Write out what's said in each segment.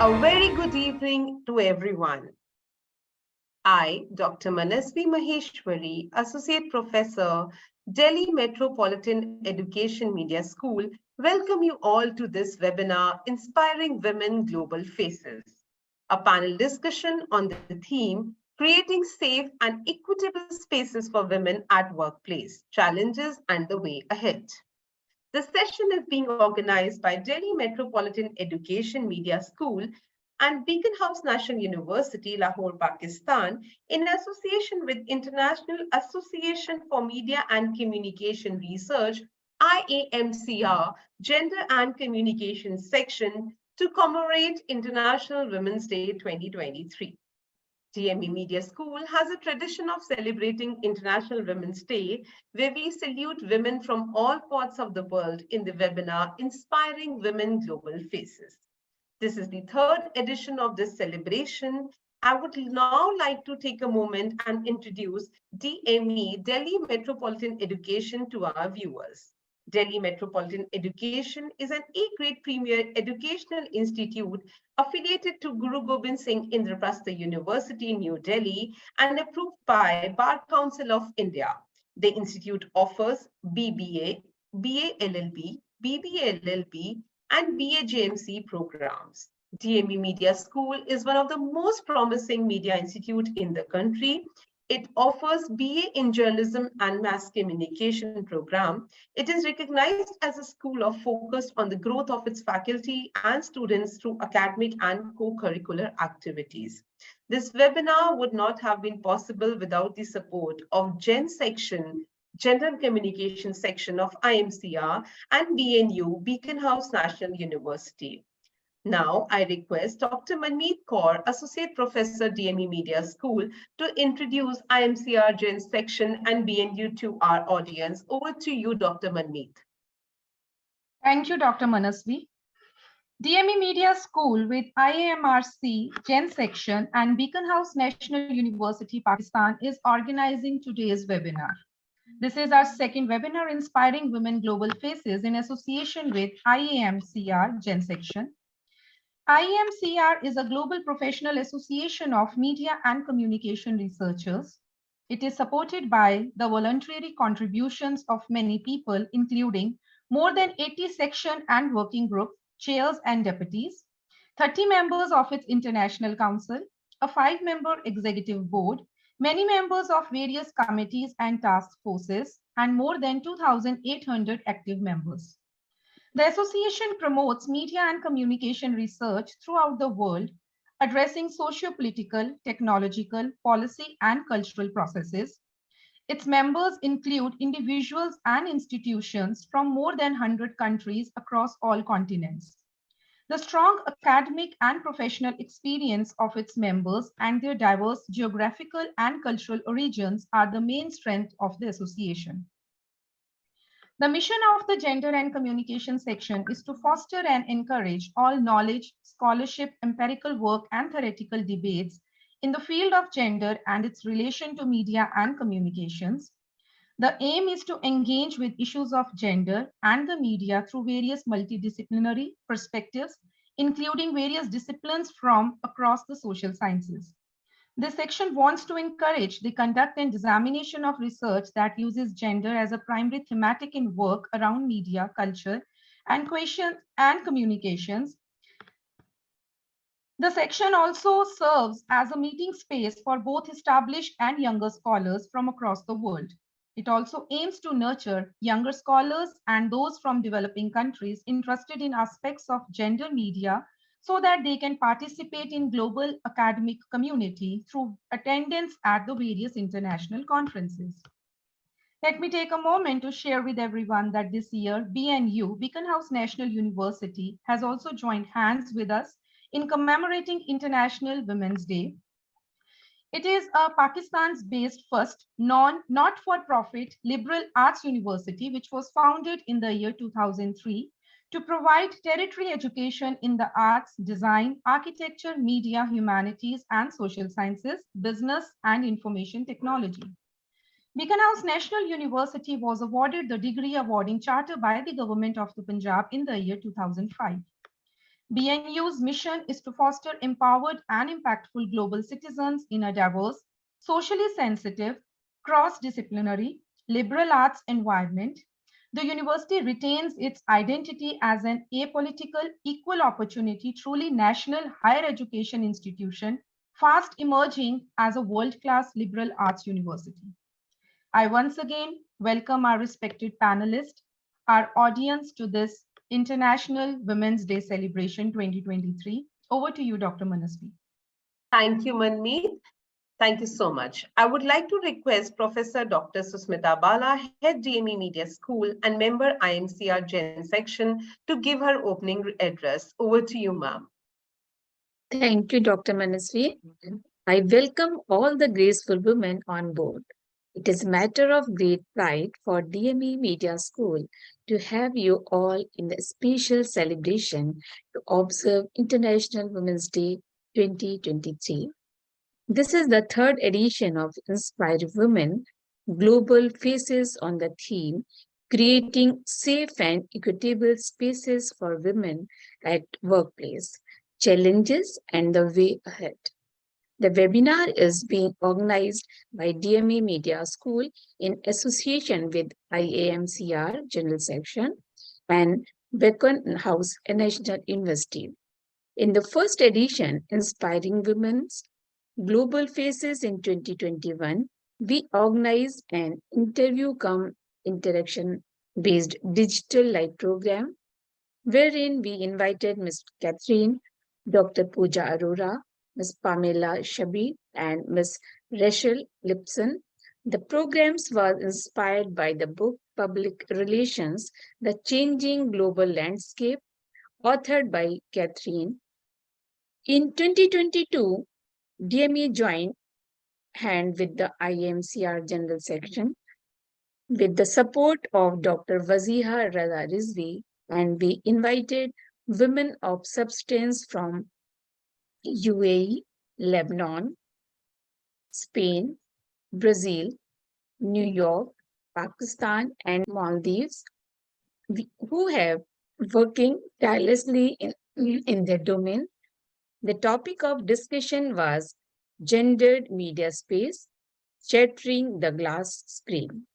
A very good evening to everyone. I, Dr. Manasvi Maheshwari, Associate Professor, Delhi Metropolitan Education Media School, welcome you all to this webinar, Inspiring Women Global Faces, a panel discussion on the theme, Creating Safe and Equitable Spaces for Women at Workplace, Challenges and the Way Ahead. The session is being organized by Delhi Metropolitan Education Media School and Beacon House National University, Lahore, Pakistan, in association with International Association for Media and Communication Research, IAMCR, Gender and Communication Section, to commemorate International Women's Day 2023. DME Media School has a tradition of celebrating International Women's Day, where we salute women from all parts of the world in the webinar, Inspiring Women Global Faces. This is the third edition of this celebration. I would now like to take a moment and introduce DME, Delhi Metropolitan Education, to our viewers. Delhi Metropolitan Education is an A-grade premier educational institute affiliated to Guru Gobind Singh Indraprastha University, New Delhi, and approved by Bar Council of India. The institute offers BBA, BA LLB, BBA LLB, and BA JMC programs. DME Media School is one of the most promising media institutes in the country. It offers BA in Journalism and Mass Communication program. It is recognized as a school of focus on the growth of its faculty and students through academic and co-curricular activities. This webinar would not have been possible without the support of Gen Section, Gender and Communication Section of IMCR and BNU, Beacon House National University. Now, I request Dr. Manmeet Kaur, Associate Professor, DME Media School, to introduce IMCR Gen Section and BNU to our audience. Over to you, Dr. Manmeet. Thank you, Dr. Manasvi. DME Media School with IAMRC, Gen Section and Beacon House National University, Pakistan is organizing today's webinar. This is our second webinar, Inspiring Women Global Faces, in association with IAMCR, Gen Section. IAMCR is a global professional association of media and communication researchers. It is supported by the voluntary contributions of many people, including more than 80 section and working group chairs and deputies, 30 members of its international council, a 5-member executive board, many members of various committees and task forces, and more than 2,800 active members. The association promotes media and communication research throughout the world, addressing socio-political, technological, policy, and cultural processes. Its members include individuals and institutions from more than 100 countries across all continents. The strong academic and professional experience of its members and their diverse geographical and cultural origins are the main strength of the association. The mission of the Gender and Communication section is to foster and encourage all knowledge, scholarship, empirical work, and theoretical debates in the field of gender and its relation to media and communications. The aim is to engage with issues of gender and the media through various multidisciplinary perspectives, including various disciplines from across the social sciences. This section wants to encourage the conduct and dissemination of research that uses gender as a primary thematic in work around media, culture, and questions and communications. The section also serves as a meeting space for both established and younger scholars from across the world. It also aims to nurture younger scholars and those from developing countries interested in aspects of gender media so that they can participate in global academic community through attendance at the various international conferences. Let me take a moment to share with everyone that this year, BNU, Beacon House National University, has also joined hands with us in commemorating International Women's Day. It is a Pakistan's based first not-for-profit liberal arts university, which was founded in the year 2003 to provide tertiary education in the arts, design, architecture, media, humanities, and social sciences, business, and information technology. Beacon House National University was awarded the degree awarding charter by the government of the Punjab in the year 2005. BNU's mission is to foster empowered and impactful global citizens in a diverse, socially sensitive, cross-disciplinary, liberal arts environment. The university retains its identity as an apolitical, equal opportunity, truly national higher education institution, fast emerging as a world-class liberal arts university. I once again welcome our respected panelists, our audience to this International Women's Day Celebration 2023. Over to you, Dr. Manasvi. Thank you, Manmeet. Thank you so much. I would like to request Professor Dr. Susmita Bala, Head DME Media School and member IMCR Gen section, to give her opening address. Over to you, ma'am. Thank you, Dr. Manasvi. I welcome all the graceful women on board. It is a matter of great pride for DME Media School to have you all in the special celebration to observe International Women's Day 2023. This is the third edition of Inspire Women Global Faces on the theme Creating Safe and Equitable Spaces for Women at Workplace, Challenges and the Way Ahead. The webinar is being organized by DME Media School in association with IAMCR General Section and Beacon House National University. In the first edition, Inspiring Women's Global Faces in 2021, we organized an interaction-based digital live program wherein we invited Ms. Catherine, Dr. Pooja Arora, Ms. Pamela Shabir, and Ms. Rachel Lipson. The programs were inspired by the book Public Relations, The Changing Global Landscape, authored by Catherine. In 2022, DME joined hand with the IMCR General Section with the support of Dr. Waziha Rada Rizvi, and we invited women of substance from UAE, Lebanon, Spain, Brazil, New York, Pakistan, and Maldives, who have working tirelessly in their domain. The topic of discussion was gendered media space, shattering the glass screen.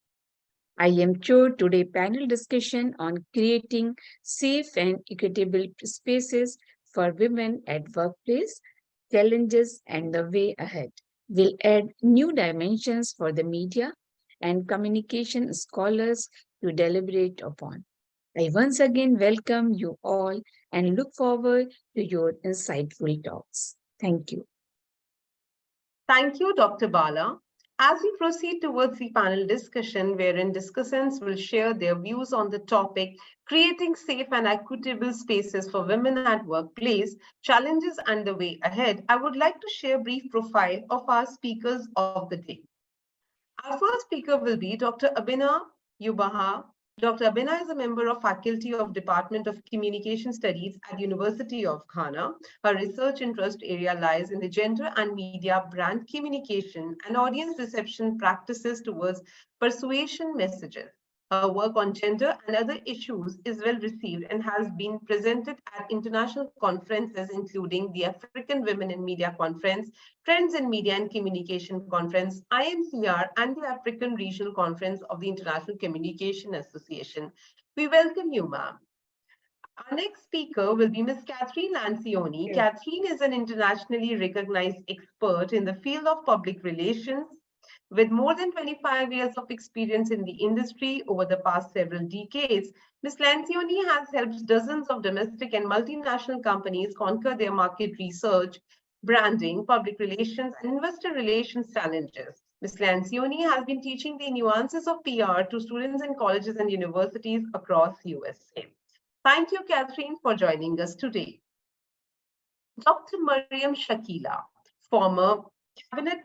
I am chair today panel discussion on creating safe and equitable spaces for women at workplace, challenges and the way ahead. Will add new dimensions for the media and communication scholars to deliberate upon. I once again welcome you all and look forward to your insightful talks. Thank you. Thank you, Dr. Bala. As we proceed towards the panel discussion, wherein discussants will share their views on the topic, creating safe and equitable spaces for women at workplace, challenges and the way ahead, I would like to share a brief profile of our speakers of the day. Our first speaker will be Dr. Abina Yubaha. Dr. Abina is a member of faculty of Department of Communication Studies at University of Ghana. Her research interest area lies in the gender and media brand communication and audience reception practices towards persuasion messages. Her work on gender and other issues is well received and has been presented at international conferences, including the African Women in Media Conference, Trends in Media and Communication Conference, IMCR, and the African Regional Conference of the International Communication Association. We welcome you, ma'am. Our next speaker will be Ms. Catherine Lancioni. Catherine is an internationally recognized expert in the field of public relations, with more than 25 years of experience in the industry over the past several decades. Ms. Lancioni has helped dozens of domestic and multinational companies conquer their market research, branding, public relations, and investor relations challenges. Ms. Lancioni has been teaching the nuances of PR to students in colleges and universities across USA. Thank you, Catherine, for joining us today. Dr. Mariam Shakila, former Cabinet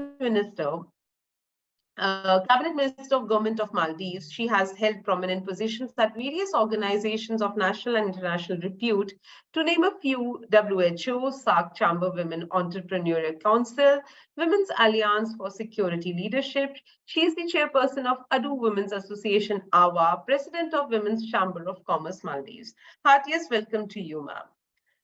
Minister of Government of Maldives. She has held prominent positions at various organizations of national and international repute. To name a few: WHO, SAARC Chamber Women Entrepreneurial Council, Women's Alliance for Security Leadership. She is the chairperson of Adu Women's Association, AWA, president of Women's Chamber of Commerce, Maldives. Heartiest welcome to you, ma'am.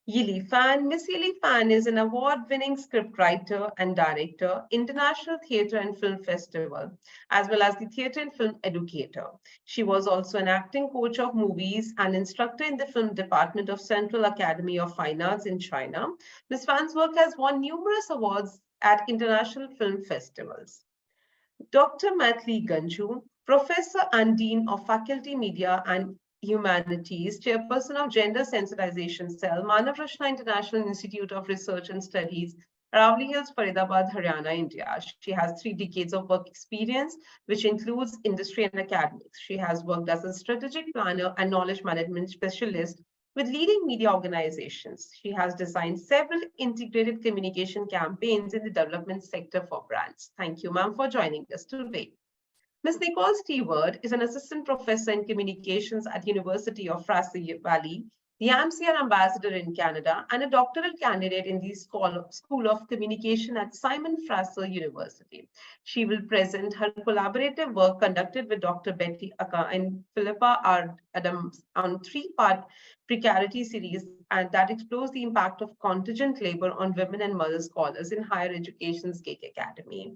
Yili Fan. Miss Yili Fan is an award-winning scriptwriter and director, International Theatre and Film Festival, as well as the theatre and film educator. She was also an acting coach of movies and instructor in the film department of Central Academy of Fine Arts in China. Miss Fan's work has won numerous awards at international film festivals. Dr. Maithili Ganju, Professor and Dean of Faculty Media and Humanities, Chairperson of Gender Sensitization Cell, Manav Rashna International Institute of Research and Studies, Aravali Hills, Faridabad, Haryana, India. She has 3 decades of work experience, which includes industry and academics. She has worked as a strategic planner and knowledge management specialist with leading media organizations. She has designed several integrated communication campaigns in the development sector for brands. Thank you, ma'am, for joining us today. Ms. Nicole Stewart is an assistant professor in communications at University of Fraser Valley, the AMCR ambassador in Canada, and a doctoral candidate in the School of Communication at Simon Fraser University. She will present her collaborative work conducted with Dr. Betty Aka and Philippa R. Adams on 3-part precarity series and that explores the impact of contingent labor on women and mother scholars in higher education's gig academy.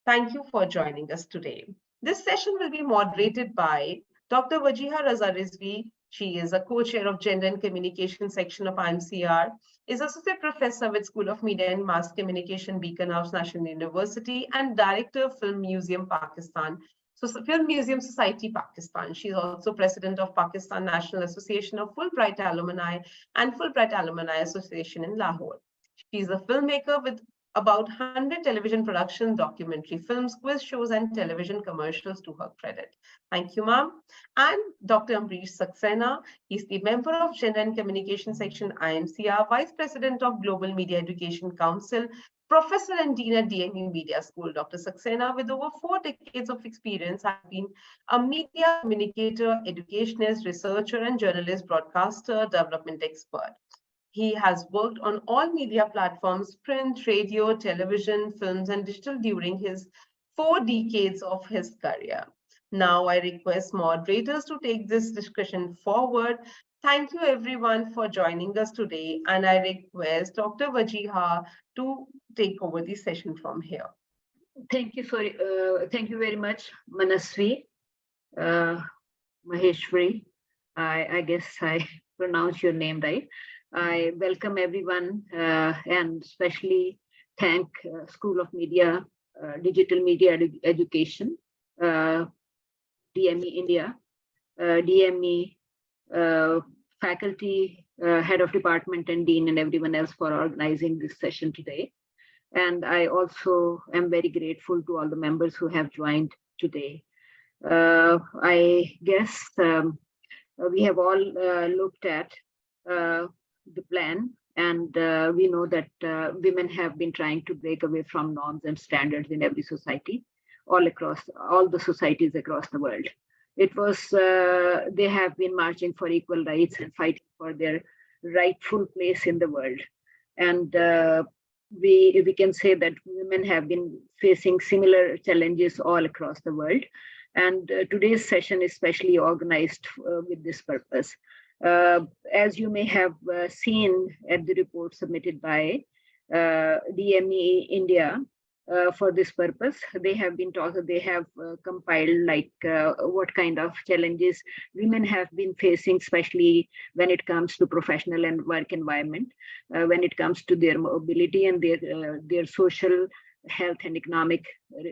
Thank you for joining us today. This session will be moderated by Dr. Wajiha Raza Rizvi. She is a co-chair of Gender and Communication section of IMCR, is associate professor with School of Media and Mass Communication, Beacon House National University, and director of Film Museum Pakistan. So Film Museum Society Pakistan. She is also president of Pakistan National Association of Fulbright Alumni and Fulbright Alumni Association in Lahore. She is a filmmaker with about 100 television production, documentary films, quiz shows, and television commercials to her credit. Thank you, ma'am. And Dr. Ambrish Saxena, he's the member of Gender and Communication section, IMCR, Vice President of Global Media Education Council, Professor and Dean at DMU Media School. Dr. Saxena, with over 4 decades of experience, has been a media communicator, educationist, researcher, and journalist, broadcaster, development expert. He has worked on all media platforms, print, radio, television, films, and digital during his 4 decades of his career. Now I request moderators to take this discussion forward. Thank you everyone for joining us today, and I request Dr. Wajiha to take over the session from here. Thank you very much, Manasvi, Maheshwari. I guess I pronounced your name right. I welcome everyone and especially thank School of Media, Digital Media Education, DME India, DME faculty, head of department and dean and everyone else for organizing this session today. And I also am very grateful to all the members who have joined today. I guess we have all looked at the plan, and we know that women have been trying to break away from norms and standards in every society, all the societies across the world. It was, they have been marching for equal rights and fighting for their rightful place in the world. And we can say that women have been facing similar challenges all across the world. And today's session is specially organized with this purpose. As you may have seen at the report submitted by DME India for this purpose, they have been compiled like what kind of challenges women have been facing, especially when it comes to professional and work environment, when it comes to their mobility and their social, health and economic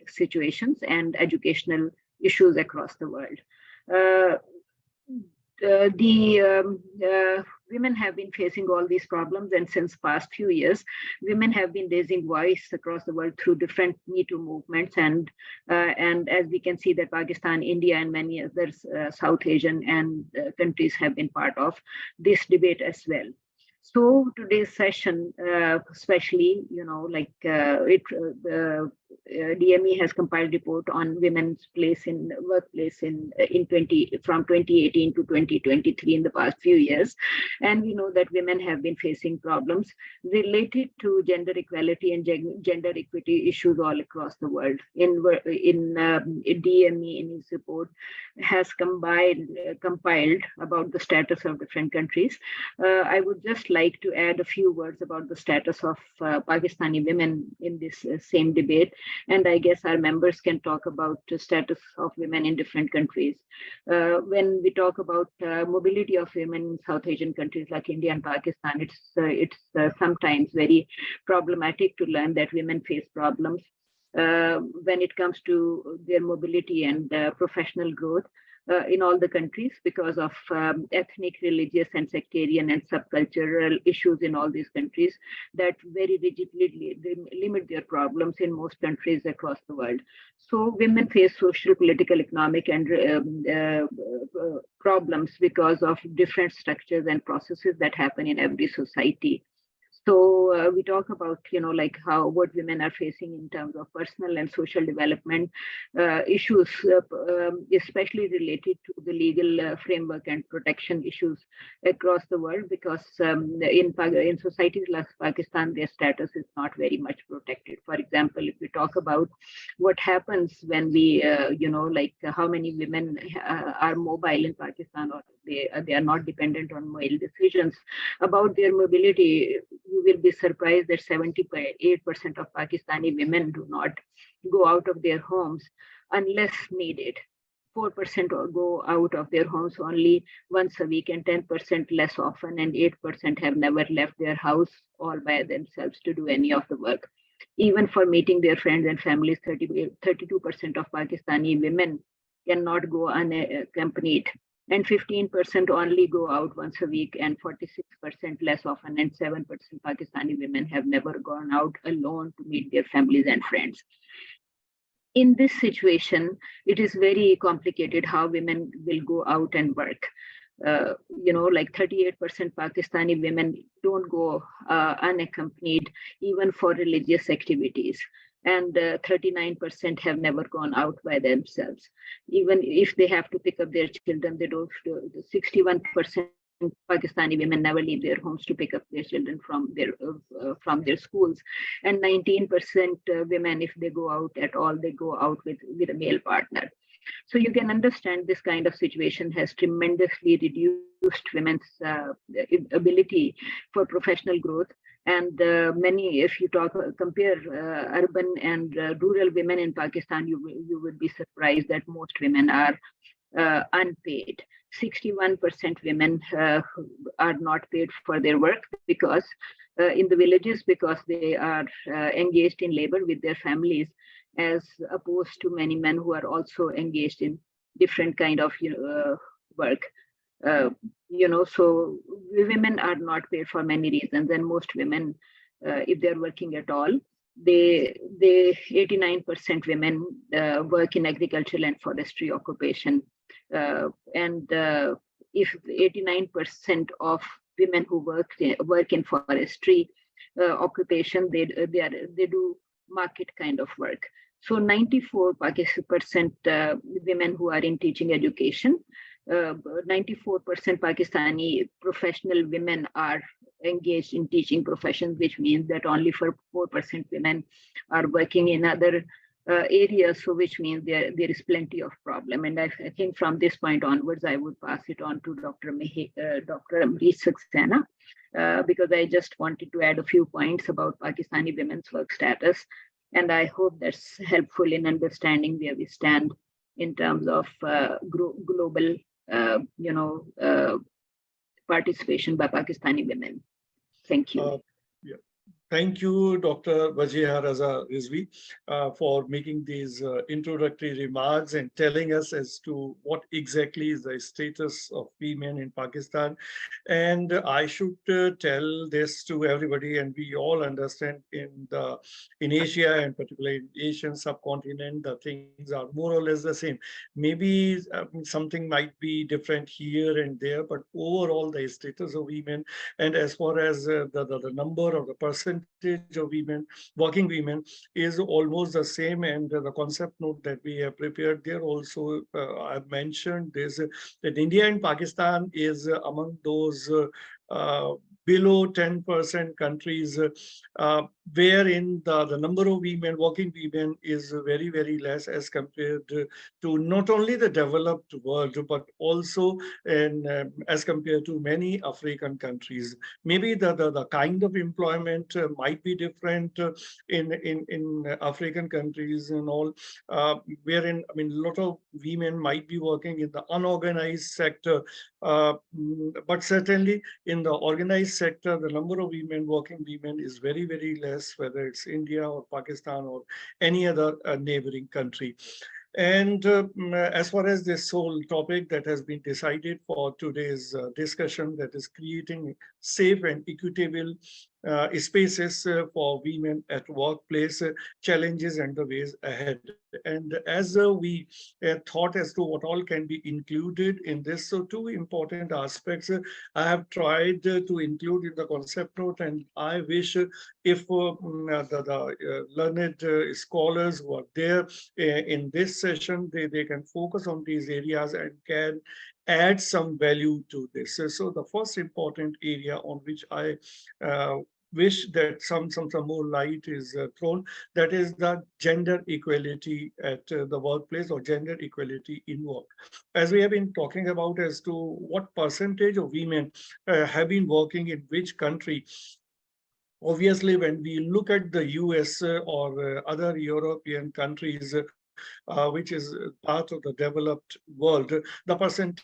situations and educational issues across the world. Women have been facing all these problems, and since past few years, women have been raising voice across the world through different Me Too movements, and as we can see that Pakistan, India, and many other South Asian and countries have been part of this debate as well. So today's session, especially, DME has compiled report on women's place in workplace from 2018 to 2023 in the past few years, and we know that women have been facing problems related to gender equality and gender equity issues all across the world. In DME in its report has compiled about the status of different countries. I would just like to add a few words about the status of Pakistani women in this same debate. And I guess our members can talk about the status of women in different countries. When we talk about mobility of women in South Asian countries like India and Pakistan, it's sometimes very problematic to learn that women face problems when it comes to their mobility and professional growth. In all the countries because of ethnic, religious, and sectarian and subcultural issues in all these countries that very rigidly limit their problems in most countries across the world. So women face social, political, economic, and problems because of different structures and processes that happen in every society. So we talk about, like what women are facing in terms of personal and social development issues, especially related to the legal framework and protection issues across the world, because in societies like Pakistan, their status is not very much protected. For example, if we talk about what happens when we, like how many women are mobile in Pakistan, or they are not dependent on male decisions about their mobility, you will be surprised that 78% of Pakistani women do not go out of their homes unless needed. 4% go out of their homes only once a week, and 10% less often, and 8% have never left their house all by themselves to do any of the work. Even for meeting their friends and families, 32% of Pakistani women cannot go unaccompanied, and 15% only go out once a week, and 46% less often, and 7% Pakistani women have never gone out alone to meet their families and friends. In this situation, it is very complicated how women will go out and work. Like 38% Pakistani women don't go unaccompanied even for religious activities. And 39% have never gone out by themselves. Even if they have to pick up their children, they don't. 61% Pakistani women never leave their homes to pick up their children from their schools, and 19% women, if they go out at all, they go out with a male partner. So you can understand this kind of situation has tremendously reduced women's ability for professional growth. And if you compare urban and rural women in Pakistan, you would be surprised that most women are unpaid. 61% women are not paid for their work because in the villages, because they are engaged in labor with their families, as opposed to many men who are also engaged in different kind of work. So women are not paid for many reasons, and most women, if they're working at all, they 89% women work in agricultural and forestry occupation, and if 89% of women who work in forestry occupation, they do market kind of work. So 94% women who are in teaching education, 94% Pakistani professional women are engaged in teaching professions, which means that only for 4% women are working in other areas, so which means there is plenty of problem. And I think from this point onwards, I would pass it on to Dr. Amrish Saxena, because I just wanted to add a few points about Pakistani women's work status. And I hope that's helpful in understanding where we stand in terms of global, participation by Pakistani women. Thank you. Thank you, Dr. Wajia Raza Rizvi, for making these introductory remarks and telling us as to what exactly is the status of women in Pakistan. And I should tell this to everybody, and we all understand in Asia, and particularly in Asian subcontinent, the things are more or less the same. Maybe something might be different here and there, but overall the status of women, and as far as the number of the percentage percentage of women, working women, is almost the same. And the concept note that we have prepared there also, I've mentioned this, that India and Pakistan is among those uh, below 10% countries wherein the number of women, working women, is very, very less as compared to not only the developed world, but also as compared to many African countries. Maybe the kind of employment might be different in African countries and all, wherein, I mean, a lot of women might be working in the unorganized sector, but certainly in the organized sector, the number of women, working women, is very, very less, whether it's India or Pakistan or any other neighboring country. And as far as this whole topic that has been decided for today's discussion, that is creating safe and equitable spaces for women at workplace, challenges and the ways ahead. And as we thought as to what all can be included in this, so two important aspects I have tried to include in the concept note, and I wish if the learned scholars who are there in this session, they can focus on these areas and can add some value to this. So the first important area on which I wish that some more light is thrown, that is the gender equality at the workplace, or gender equality in work. As we have been talking about as to what percentage of women have been working in which country, obviously, when we look at the US or other European countries, which is part of the developed world, the percentage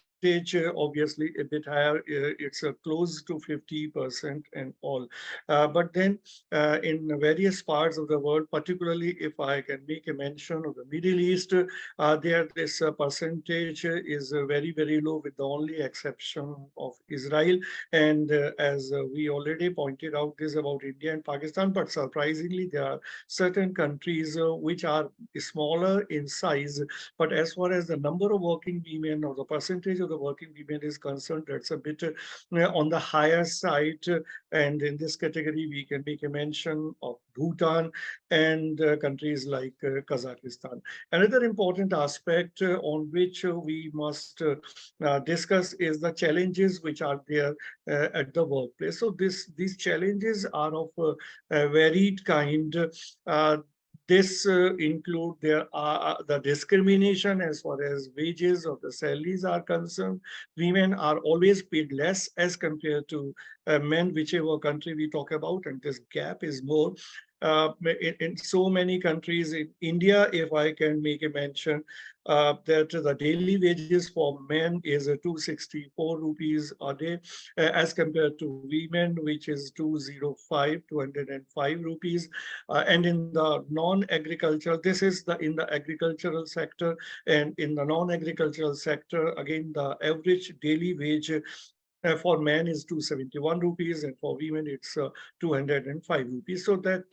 obviously a bit higher. It's close to 50% and all. But then in various parts of the world, particularly if I can make a mention of the Middle East, there this percentage is very, very low, with the only exception of Israel. And as we already pointed out this about India and Pakistan, but surprisingly, there are certain countries which are smaller in size, but as far as the number of working women or the percentage of the working women is concerned, that's a bit on the higher side. And in this category, we can make a mention of Bhutan and countries like Kazakhstan. Another important aspect on which we must discuss is the challenges which are there at the workplace. So these challenges are of a varied kind. This include the discrimination as far as wages or the salaries are concerned. Women are always paid less as compared to men, whichever country we talk about, and this gap is more. In so many countries, in India, if I can make a mention, that the daily wages for men is 264 rupees a day, as compared to women, which is 205 rupees. And in the non-agricultural, this is in the agricultural sector, and in the non-agricultural sector, again, the average daily wage for men is 271 rupees, and for women it's 205 rupees. So that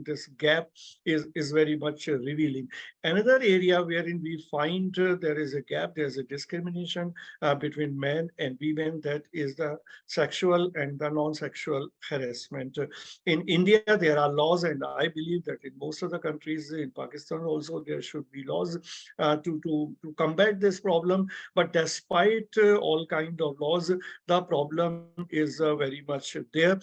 this gap is very much revealing. Another area wherein we find there is a gap, there's a discrimination between men and women, that is the sexual and the non-sexual harassment. In India, there are laws, and I believe that in most of the countries, in Pakistan also, there should be laws to combat this problem. But despite all kind of laws, the problem is very much there.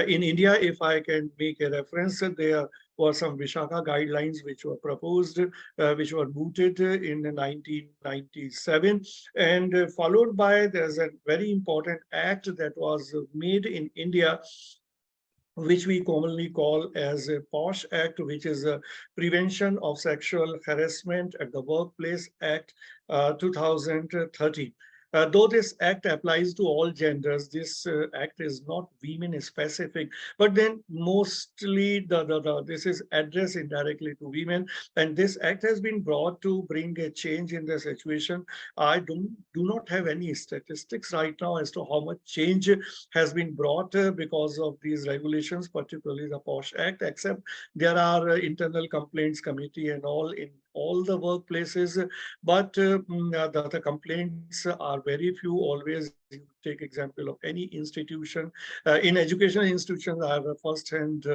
In India, if I can make a reference, there were some Vishaka guidelines which were proposed, which were mooted in 1997, and followed by, there's a very important act that was made in India, which we commonly call as a POSH Act, which is a Prevention of Sexual Harassment at the Workplace Act 2013. Though this act applies to all genders, this act is not women specific, but then mostly this is addressed indirectly to women, and this act has been brought to bring a change in the situation. I do not have any statistics right now as to how much change has been brought because of these regulations, particularly the POSH Act, except there are internal complaints committee and all in all the workplaces, but the complaints are very few always you take example of any institution. In educational institutions, I have a first-hand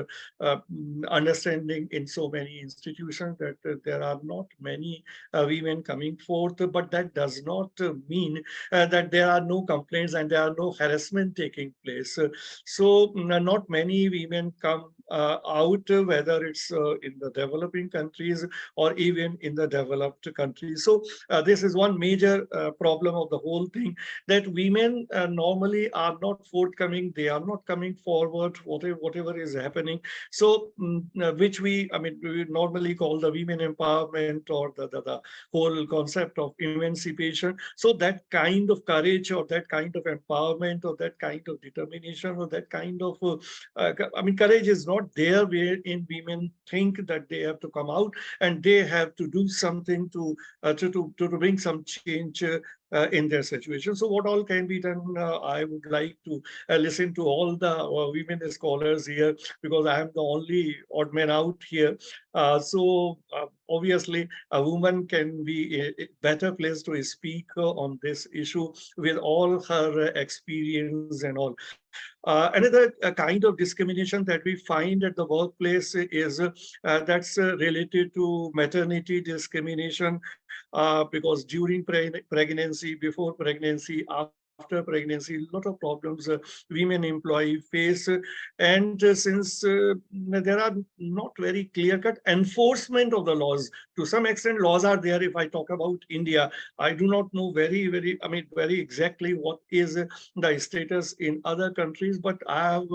understanding in so many institutions that there are not many women coming forth, but that does not mean that there are no complaints and there are no harassment taking place. So not many women come out, whether it's in the developing countries or even in the developed countries. So this is one major problem of the whole thing, that women normally are not forthcoming. They are not coming forward, whatever is happening. So which we normally call the women empowerment, or the whole concept of emancipation. So that kind of courage, or that kind of empowerment, or that kind of determination, or that kind of courage is not there, wherein women think that they have to come out and they have to do something to bring some change in their situation. So what all can be done? I would like to listen to all the women scholars here, because I am the only odd man out here. So obviously a woman can be a better place to speak on this issue with all her experience and all. Another kind of discrimination that we find at the workplace is that's related to maternity discrimination, because during pregnancy, before pregnancy, after pregnancy, a lot of problems women employee face. And since there are not very clear-cut enforcement of the laws, to some extent laws are there. If I talk about India, I do not know very exactly what is the status in other countries, but I have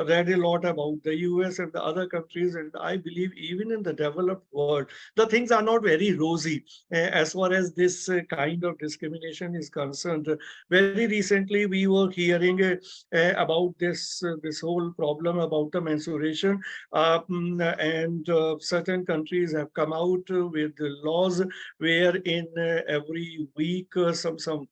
read a lot about the US and the other countries, and I believe even in the developed world, the things are not very rosy as far as this kind of discrimination is concerned. Very recently, we were hearing about this whole problem about the menstruation, and certain countries have come out with laws wherein every week some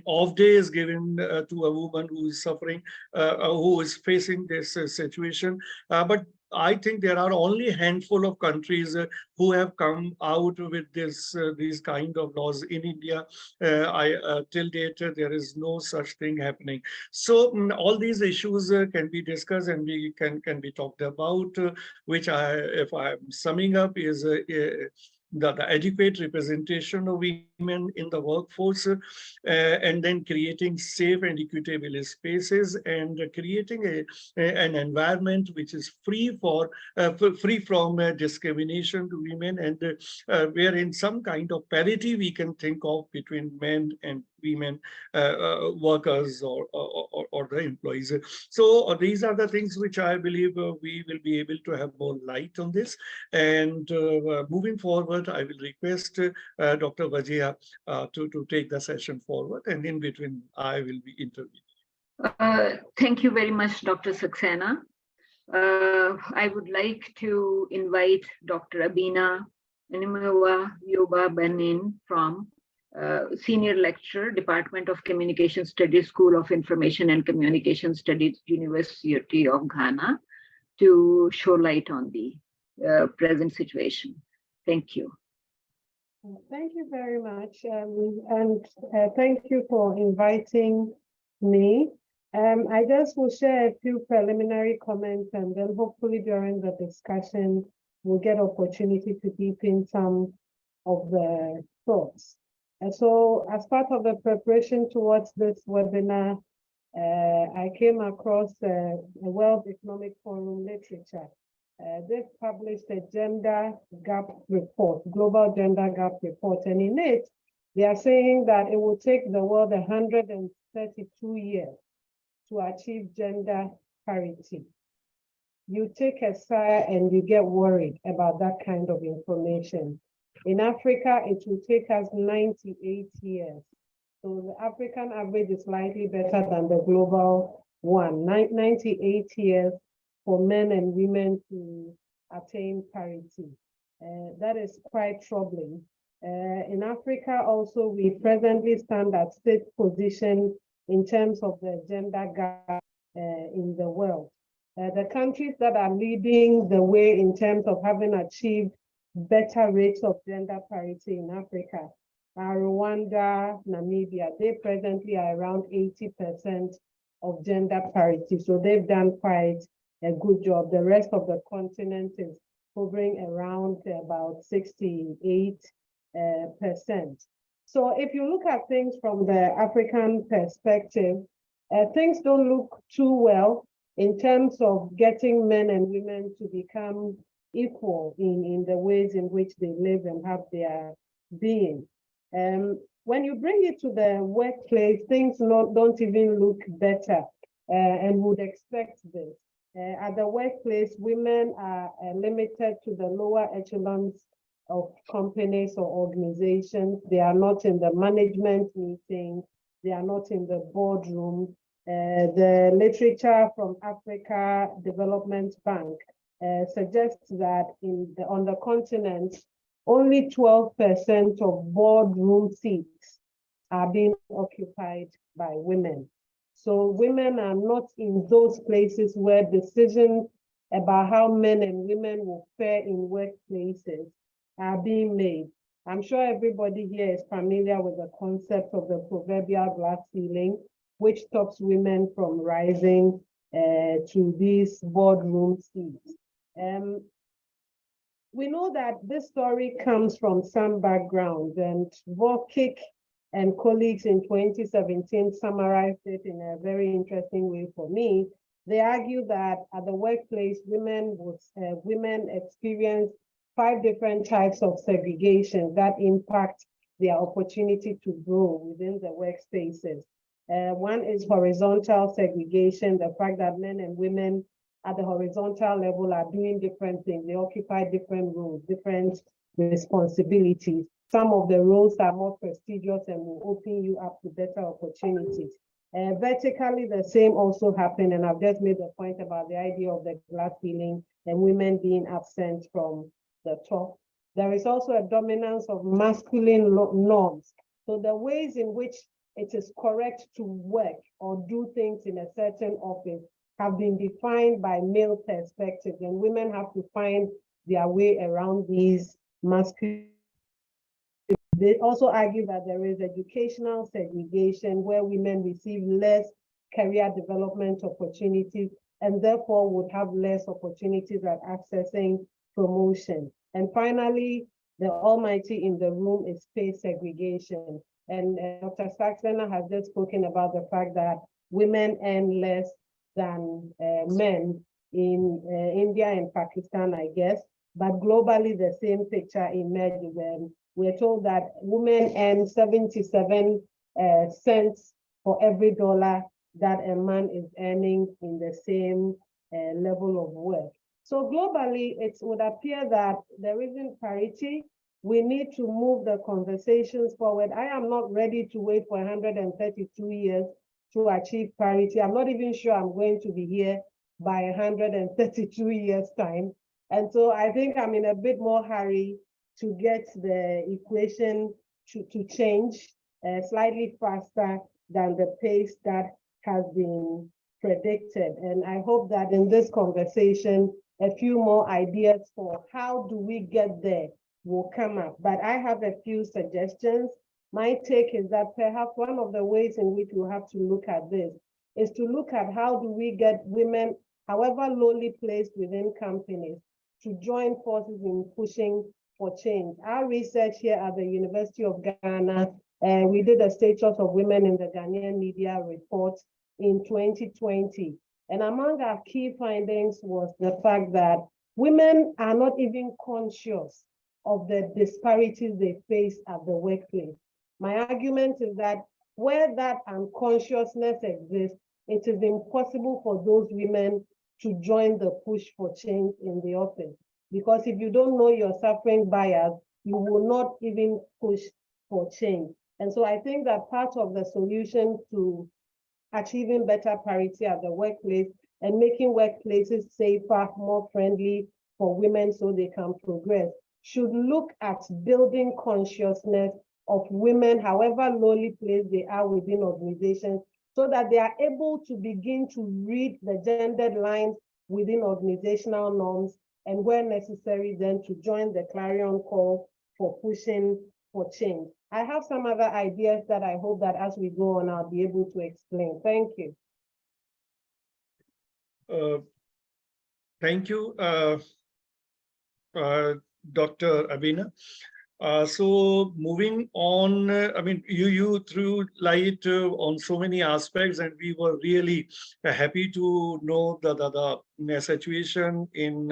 off day is given to a woman who is suffering, who is facing this situation. But I think there are only a handful of countries who have come out with these kind of laws. In India, till date, there is no such thing happening. So all these issues can be discussed and we can be talked about, which if I'm summing up, is the adequate representation of women in the workforce, and then creating safe and equitable spaces, and creating an environment which is free from discrimination to women, and where in some kind of parity we can think of between men and women workers or the employees. So these are the things which I believe we will be able to have more light on this. And moving forward, I will request Dr. Wajia to take the session forward, and in between I will be interviewing. Thank you very much, Dr. Saxena. I would like to invite Dr. Abina Animewa Yoba Benin from Senior Lecturer, Department of Communication Studies, School of Information and Communication Studies, University of Ghana, to show light on the present situation. Thank you. Thank you very much, and thank you for inviting me. I just will share a few preliminary comments, and then hopefully during the discussion, we'll get opportunity to deepen some of the thoughts. And so as part of the preparation towards this webinar, I came across a World Economic Forum literature. They've published a gender gap report, global gender gap report. And in it, they are saying that it will take the world 132 years to achieve gender parity. You take a sigh and you get worried about that kind of information. In Africa, it will take us 98 years. So the African average is slightly better than the global one, 98 years for men and women to attain parity. That is quite troubling. In Africa also, we presently stand at sixth position in terms of the gender gap in the world. The countries that are leading the way in terms of having achieved better rates of gender parity in Africa Rwanda, Namibia, they presently are around 80% of gender parity. So they've done quite a good job. The rest of the continent is hovering around about 68%. So if you look at things from the African perspective, things don't look too well in terms of getting men and women to become equal in the ways in which they live and have their being. When you bring it to the workplace, things don't even look better and would expect this. At the workplace, women are limited to the lower echelons of companies or organizations. They are not in the management meetings. They are not in the boardroom. The literature from Africa Development Bank suggests that on the continent, only 12% of boardroom seats are being occupied by women. So women are not in those places where decisions about how men and women will fare in workplaces are being made. I'm sure everybody here is familiar with the concept of the proverbial glass ceiling, which stops women from rising to these boardroom seats. We know that this story comes from some background, and Vorkik and colleagues in 2017 summarized it in a very interesting way for me. They argue that at the workplace, women experience 5 different types of segregation that impact their opportunity to grow within the workspaces. One is horizontal segregation, the fact that men and women at the horizontal level are doing different things. They occupy different roles, different responsibilities. Some of the roles are more prestigious and will open you up to better opportunities. Vertically, the same also happened, and I've just made the point about the idea of the glass ceiling and women being absent from the top. There is also a dominance of masculine norms. So the ways in which it is correct to work or do things in a certain office have been defined by male perspectives, and women have to find their way around these masculine. They also argue that there is educational segregation where women receive less career development opportunities and therefore would have less opportunities at accessing promotion. And finally, the almighty in the room is pay segregation. And Dr. Saxena has just spoken about the fact that women earn less than men in India and Pakistan, I guess. But globally, the same picture emerges. And we're told that women earn 77 cents for every dollar that a man is earning in the same level of work. So globally, it would appear that there isn't parity. We need to move the conversations forward. I am not ready to wait for 132 years to achieve parity. I'm not even sure I'm going to be here by 132 years' time. And so I think I'm in a bit more hurry to get the equation to change slightly faster than the pace that has been predicted. And I hope that in this conversation, a few more ideas for how do we get there will come up. But I have a few suggestions. My take is that perhaps one of the ways in which we have to look at this is to look at how do we get women, however lowly placed within companies, to join forces in pushing for change. Our research here at the University of Ghana, we did a status of women in the Ghanaian media report in 2020. And among our key findings was the fact that women are not even conscious of the disparities they face at the workplace. My argument is that where that unconsciousness exists, it is impossible for those women to join the push for change in the office. Because if you don't know you're suffering bias, you will not even push for change. And so I think that part of the solution to achieving better parity at the workplace and making workplaces safer, more friendly for women so they can progress should look at building consciousness of women, however lowly placed they are within organizations, so that they are able to begin to read the gendered lines within organizational norms, and where necessary, then to join the clarion call for pushing for change. I have some other ideas that I hope that as we go on, I'll be able to explain. Thank you. Thank you, Dr. Abina. So moving on, I mean, you threw light on so many aspects, and we were really happy to know the situation in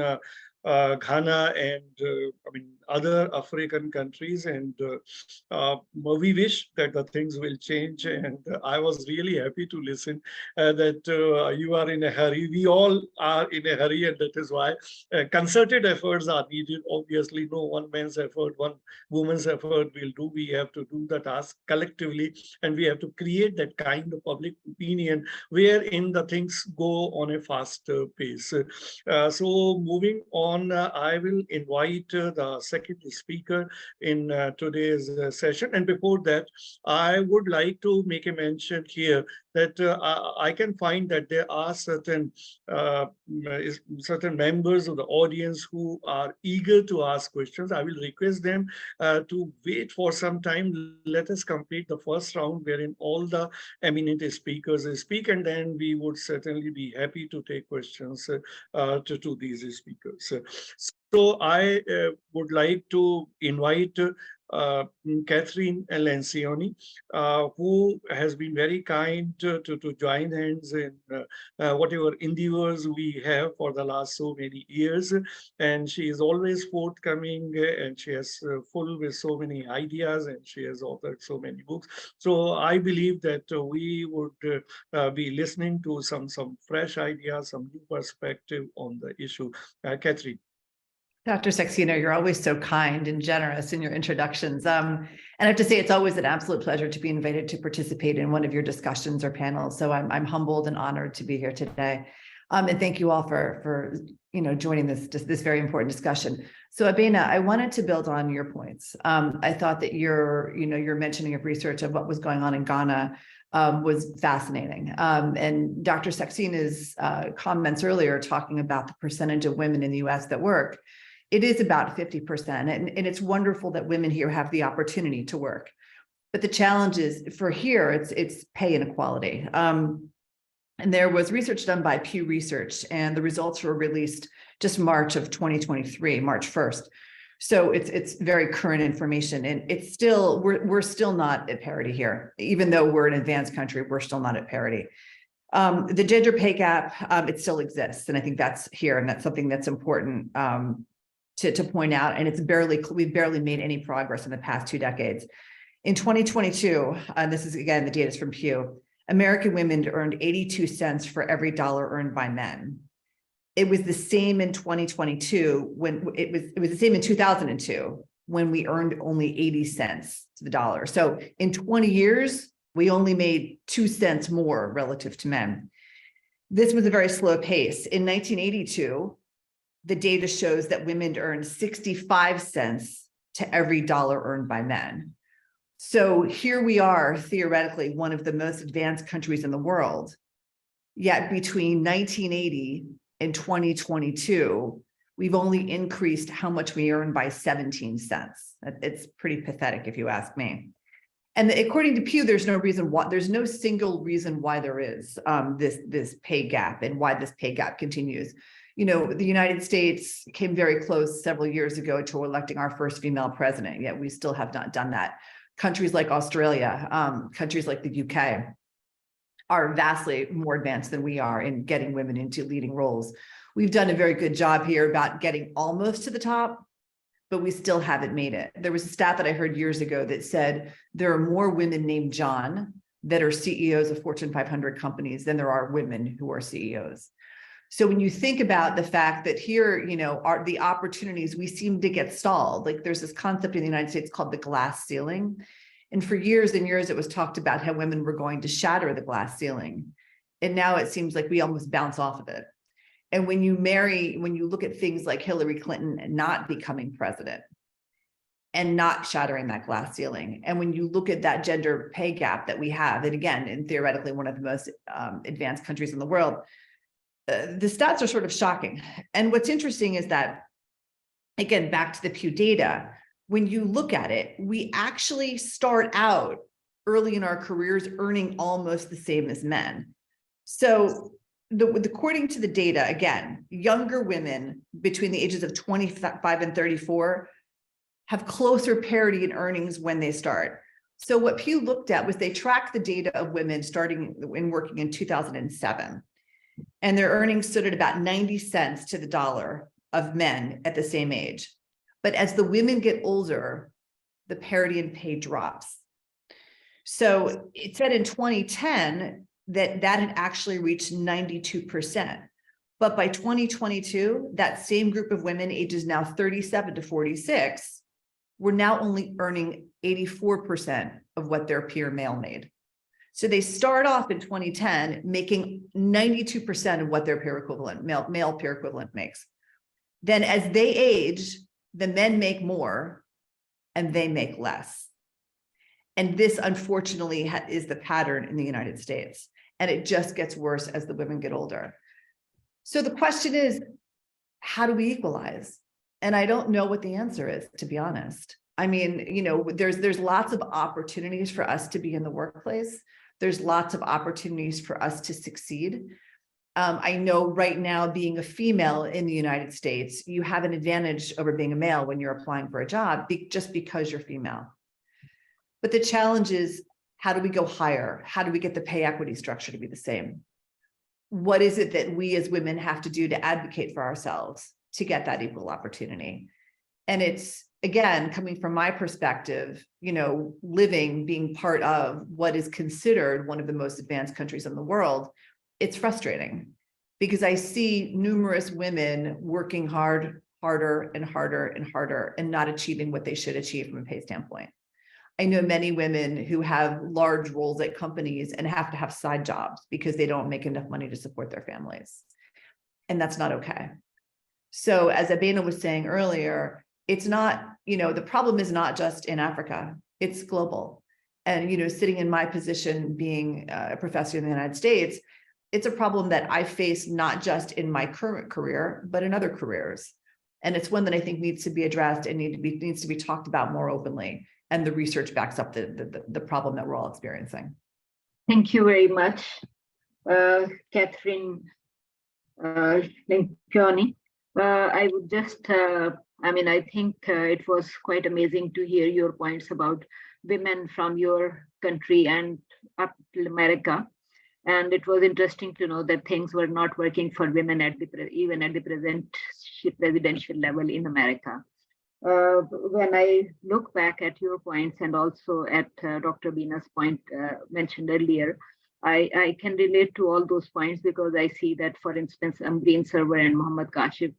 Ghana and I mean other African countries, and we wish that the things will change. And I was really happy to listen that you are in a hurry. We all are in a hurry, and that is why concerted efforts are needed. Obviously, no one man's effort, one woman's effort will do. We have to do the task collectively, and we have to create that kind of public opinion wherein the things go on a faster pace. So moving on, I will invite the second speaker in today's session. And before that, I would like to make a mention here that I can find that there are certain members of the audience who are eager to ask questions. I will request them to wait for some time. Let us complete the first round wherein all the eminent speakers speak, and then we would certainly be happy to take questions to these speakers. So I would like to invite Catherine Lencioni, who has been very kind to join hands in whatever endeavors we have for the last so many years. And she is always forthcoming, and she is full with so many ideas, and she has authored so many books. So I believe that we would be listening to some fresh ideas, some new perspective on the issue. Catherine. Dr. Saxena, you're always so kind and generous in your introductions. And I have to say, it's always an absolute pleasure to be invited to participate in one of your discussions or panels. So I'm humbled and honored to be here today. And thank you all for joining this very important discussion. So Abina, I wanted to build on your points. I thought that your mentioning of research of what was going on in Ghana was fascinating. And Dr. Saxena's comments earlier talking about the percentage of women in the US that work, it is about 50%. And it's wonderful that women here have the opportunity to work. But the challenge is for here, it's pay inequality. And there was research done by Pew Research, and the results were released just March of 2023, March 1st. So it's very current information, and it's still, we're still not at parity here. Even though we're an advanced country, we're still not at parity. The gender pay gap, it still exists. And I think that's here, and that's something that's important to point out. And we've barely made any progress in the past 2 decades. In 2022, and this is again, the data is from Pew, American women earned 82 cents for every dollar earned by men. It was the same in 2022 when it was the same in 2002 when we earned only 80 cents to the dollar. So in 20 years, we only made 2 cents more relative to men. This was a very slow pace. In 1982, the data shows that women earned 65 cents to every dollar earned by men. So here we are, theoretically, one of the most advanced countries in the world. Yet between 1980 and 2022, we've only increased how much we earn by 17 cents. It's pretty pathetic if you ask me. And according to Pew, there's no single reason why there is this pay gap and why this pay gap continues. The United States came very close several years ago to electing our first female president, yet we still have not done that. Countries like Australia, countries like the UK are vastly more advanced than we are in getting women into leading roles. We've done a very good job here about getting almost to the top, but we still haven't made it. There was a stat that I heard years ago that said there are more women named John that are CEOs of Fortune 500 companies than there are women who are CEOs. So when you think about the fact that here, are the opportunities, we seem to get stalled. Like there's this concept in the United States called the glass ceiling. And for years and years, it was talked about how women were going to shatter the glass ceiling. And now it seems like we almost bounce off of it. And when you look at things like Hillary Clinton not becoming president and not shattering that glass ceiling, and when you look at that gender pay gap that we have, and again, in theoretically one of the most advanced countries in the world, the stats are sort of shocking. And what's interesting is that, again, back to the Pew data, when you look at it, we actually start out early in our careers earning almost the same as men. So according to the data, again, younger women between the ages of 25 and 34 have closer parity in earnings when they start. So what Pew looked at was they tracked the data of women starting and working in 2007, and their earnings stood at about 90 cents to the dollar of men at the same age. But as the women get older, the parity in pay drops. So it said in 2010 that had actually reached 92%. But by 2022, that same group of women, ages now 37 to 46, were now only earning 84% of what their peer male made. So they start off in 2010 making 92% of what their peer equivalent, male peer equivalent makes. Then as they age, the men make more and they make less. And this, unfortunately, is the pattern in the United States. And it just gets worse as the women get older. So the question is, how do we equalize? And I don't know what the answer is, to be honest. I mean, you know, there's lots of opportunities for us to be in the workplace. There's lots of opportunities for us to succeed. I know right now, being a female in the United States, you have an advantage over being a male when you're applying for a job, just because you're female. But the challenge is, how do we go higher? How do we get the pay equity structure to be the same? What is it that we as women have to do to advocate for ourselves to get that equal opportunity? And it's, again, coming from my perspective, you know, being part of what is considered one of the most advanced countries in the world, it's frustrating because I see numerous women working harder and harder and harder and not achieving what they should achieve from a pay standpoint. I know many women who have large roles at companies and have to have side jobs because they don't make enough money to support their families. And that's not okay. So as Abena was saying earlier, it's not, you know, the problem is not just in Africa, it's global. And, you know, sitting in my position, being a professor in the United States, it's a problem that I face not just in my current career, but in other careers. And it's one that I think needs to be addressed and needs to be talked about more openly. And the research backs up the problem that we're all experiencing. Thank you very much, Catherine Limpioni. I would just, I think it was quite amazing to hear your points about women from your country and up to America. And it was interesting to know that things were not working for women even at the presidential level in America. When I look back at your points and also at Dr. Beena's point mentioned earlier, I can relate to all those points because I see that, for instance, Ambreen Sarwar and Muhammad Kashif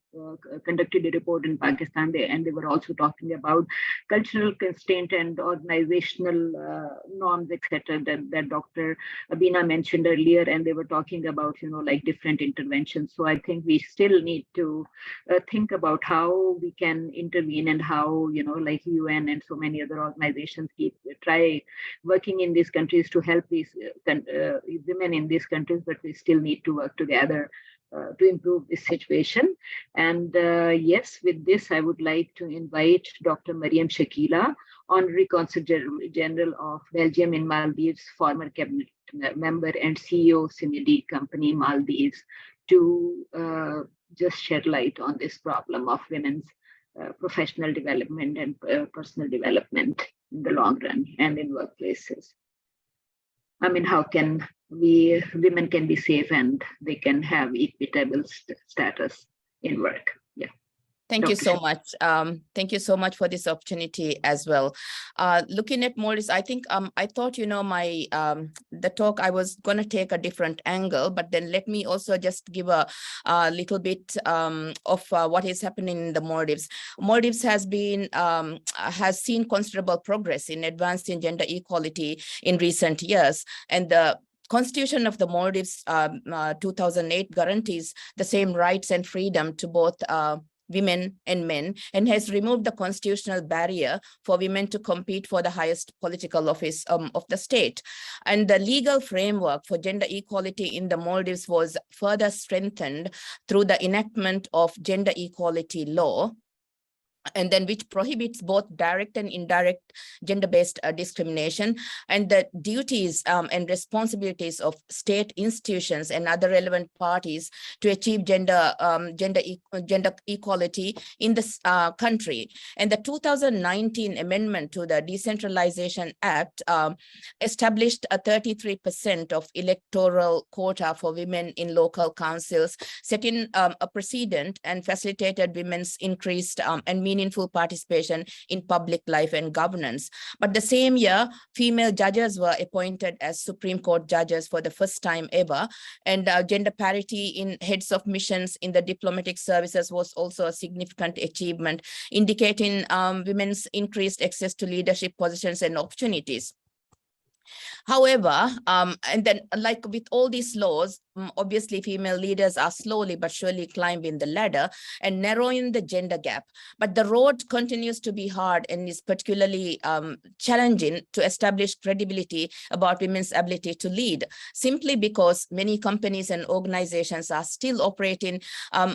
conducted a report in Pakistan, and they were also talking about cultural constraint and organizational norms, etc. that Dr. Beena mentioned earlier, and they were talking about, you know, like different interventions. So I think we still need to think about how we can intervene and how, you know, like UN and so many other organizations try working in these countries to help these women in these countries, but we still need to work together to improve this situation. And yes, with this, I would like to invite Dr. Mariam Shakila, Honorary Consul General of Belgium in Maldives, former cabinet member and CEO Simedi Company Maldives, to just shed light on this problem of women's professional development and personal development in the long run and in workplaces. I mean, how can women can be safe and they can have equitable status in work? Yeah. Thank you so much. Thank you so much for this opportunity as well. Looking at Maldives, I think I thought, you know, my the talk I was going to take a different angle, but then let me also just give a little bit of what is happening in the Maldives. Maldives has been has seen considerable progress in advancing gender equality in recent years, and the Constitution of the Maldives 2008 guarantees the same rights and freedom to both women and men, and has removed the constitutional barrier for women to compete for the highest political office of the state. And the legal framework for gender equality in the Maldives was further strengthened through the enactment of gender equality law and then which prohibits both direct and indirect gender-based discrimination, and the duties and responsibilities of state institutions and other relevant parties to achieve gender equality in this country. And the 2019 amendment to the Decentralization Act established a 33% of electoral quota for women in local councils, setting a precedent and facilitated women's increased and meaningful participation in public life and governance. But the same year, female judges were appointed as Supreme Court judges for the first time ever, and gender parity in heads of missions in the diplomatic services was also a significant achievement, indicating women's increased access to leadership positions and opportunities. However, and then like with all these laws, obviously female leaders are slowly but surely climbing the ladder and narrowing the gender gap. But the road continues to be hard and is particularly challenging to establish credibility about women's ability to lead, simply because many companies and organizations are still operating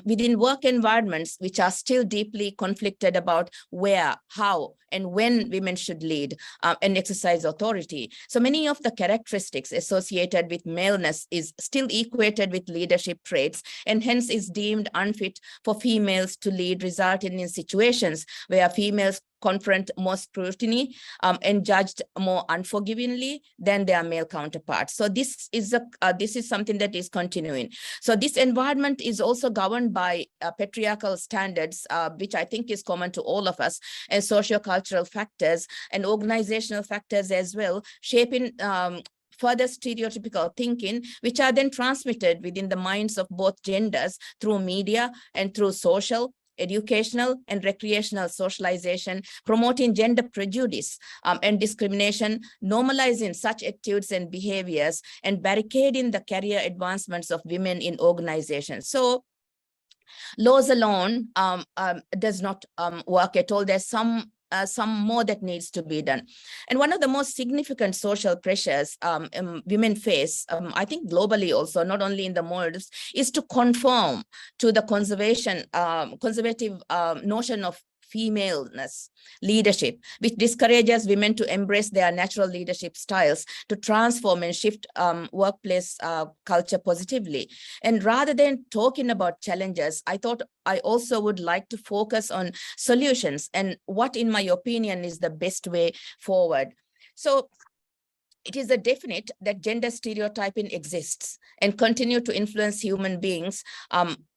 within work environments which are still deeply conflicted about where, how, and when women should lead and exercise authority. So many of the characteristics associated with maleness is still equated with leadership traits, and hence is deemed unfit for females to lead, resulting in situations where females confront more scrutiny and judged more unforgivingly than their male counterparts. So this is something that is continuing. So this environment is also governed by patriarchal standards, which I think is common to all of us, and sociocultural factors and organizational factors as well, shaping further stereotypical thinking, which are then transmitted within the minds of both genders through media and through social, educational, and recreational socialization, promoting gender prejudice and discrimination, normalizing such attitudes and behaviors, and barricading the career advancements of women in organizations. So laws alone does not work at all. There's some more that needs to be done. And one of the most significant social pressures women face, I think globally also, not only in the Maldives, is to conform to the conservative notion of femaleness leadership, which discourages women to embrace their natural leadership styles, to transform and shift workplace culture positively. And rather than talking about challenges, I thought I also would like to focus on solutions and what, in my opinion, is the best way forward. So it is a definite that gender stereotyping exists and continue to influence human beings,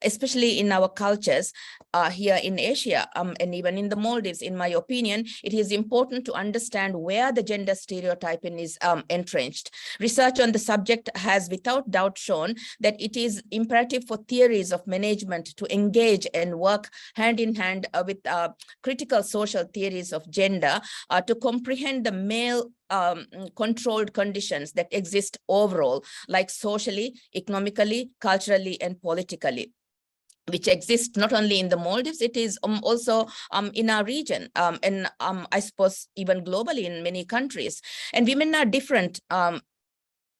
especially in our cultures here in Asia and even in the Maldives. In my opinion, it is important to understand where the gender stereotyping is entrenched. Research on the subject has without doubt shown that it is imperative for theories of management to engage and work hand in hand with critical social theories of gender to comprehend the male controlled conditions that exist overall, like socially, economically, culturally, and politically, which exists not only in the Maldives, it is also in our region, and I suppose even globally in many countries. And women are different,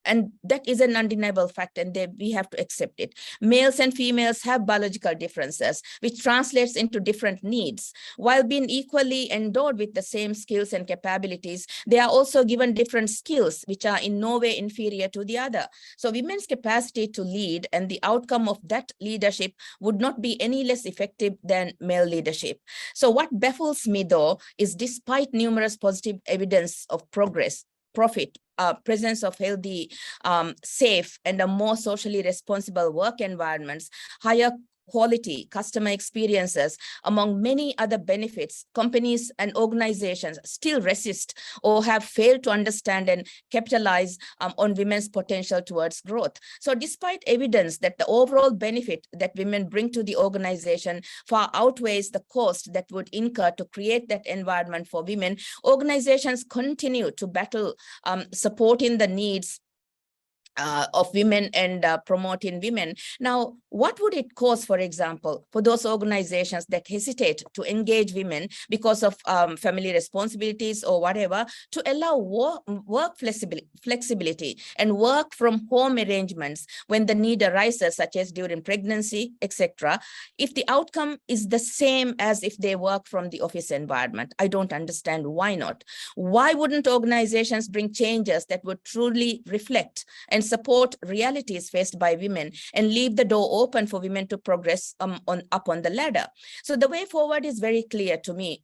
and that is an undeniable fact, and we have to accept it. Males and females have biological differences, which translates into different needs. While being equally endowed with the same skills and capabilities, they are also given different skills, which are in no way inferior to the other. So women's capacity to lead and the outcome of that leadership would not be any less effective than male leadership. So what baffles me, though, is despite numerous positive evidence of progress, profit, presence of healthy, safe, and a more socially responsible work environments, higher quality customer experiences, among many other benefits, companies and organizations still resist or have failed to understand and capitalize on women's potential towards growth. So despite evidence that the overall benefit that women bring to the organization far outweighs the cost that would incur to create that environment for women, organizations continue to battle supporting the needs of women and promoting women. Now, what would it cost, for example, for those organizations that hesitate to engage women because of family responsibilities or whatever, to allow work flexibility and work from home arrangements when the need arises, such as during pregnancy, etc., if the outcome is the same as if they work from the office environment? I don't understand why not. Why wouldn't organizations bring changes that would truly reflect and support realities faced by women and leave the door open for women to progress up on the ladder? So the way forward is very clear to me.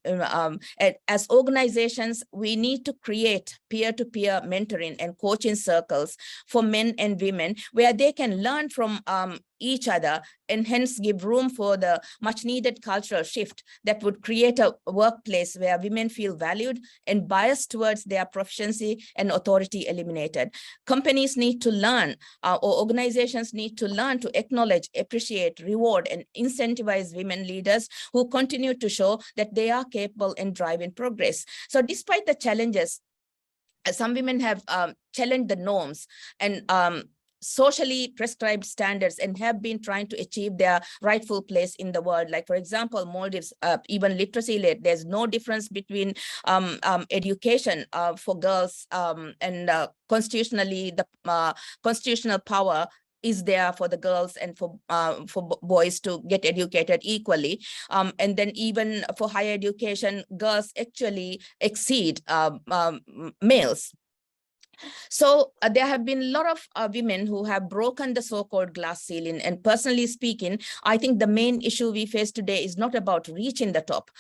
As organizations, we need to create peer-to-peer mentoring and coaching circles for men and women where they can learn from each other, and hence give room for the much needed cultural shift that would create a workplace where women feel valued and bias towards their proficiency and authority eliminated. Companies need to learn, or organizations need to learn to acknowledge, appreciate, reward, and incentivize women leaders who continue to show that they are capable and driving progress. So despite the challenges, some women have challenged the norms and socially prescribed standards and have been trying to achieve their rightful place in the world. Like, for example, Maldives, even literacy rate, there's no difference between education for girls, and constitutionally, the constitutional power is there for the girls and for boys to get educated equally. And then even for higher education, girls actually exceed males. So there have been a lot of women who have broken the so-called glass ceiling. And personally speaking, I think the main issue we face today is not about reaching the top,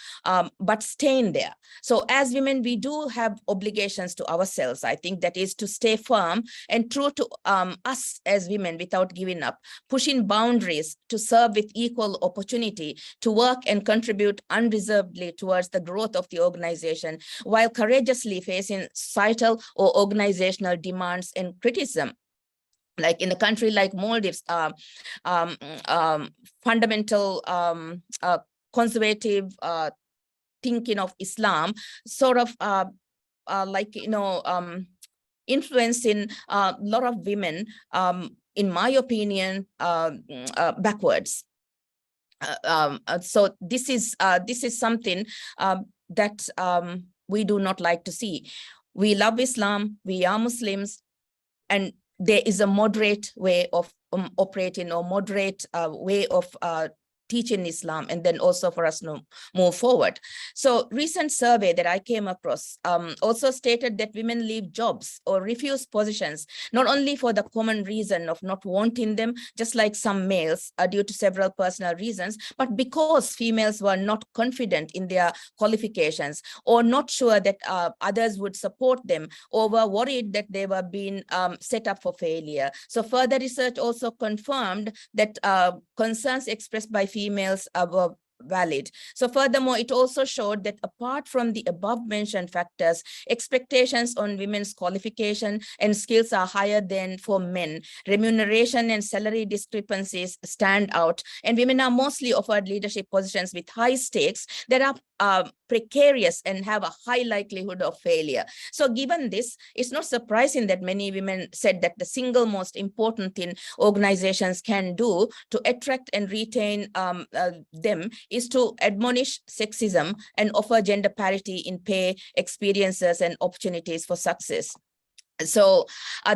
but staying there. So as women, we do have obligations to ourselves. I think that is to stay firm and true to us as women without giving up, pushing boundaries to serve with equal opportunity, to work and contribute unreservedly towards the growth of the organization, while courageously facing societal or organizational demands and criticism. Like in a country like Maldives, fundamental conservative thinking of Islam sort of influencing a lot of women, in my opinion, backwards. So this is something that we do not like to see. We love Islam, we are Muslims, and there is a moderate way of operating, or moderate way of teaching Islam, and then also for us to move forward. So recent survey that I came across also stated that women leave jobs or refuse positions, not only for the common reason of not wanting them, just like some males, due to several personal reasons, but because females were not confident in their qualifications, or not sure that others would support them, or were worried that they were being set up for failure. So further research also confirmed that concerns expressed by females were valid. So furthermore, it also showed that apart from the above mentioned factors, expectations on women's qualification and skills are higher than for men. Remuneration and salary discrepancies stand out, and women are mostly offered leadership positions with high stakes that are precarious and have a high likelihood of failure. So given this, it's not surprising that many women said that the single most important thing organizations can do to attract and retain them is to admonish sexism and offer gender parity in pay, experiences, and opportunities for success. So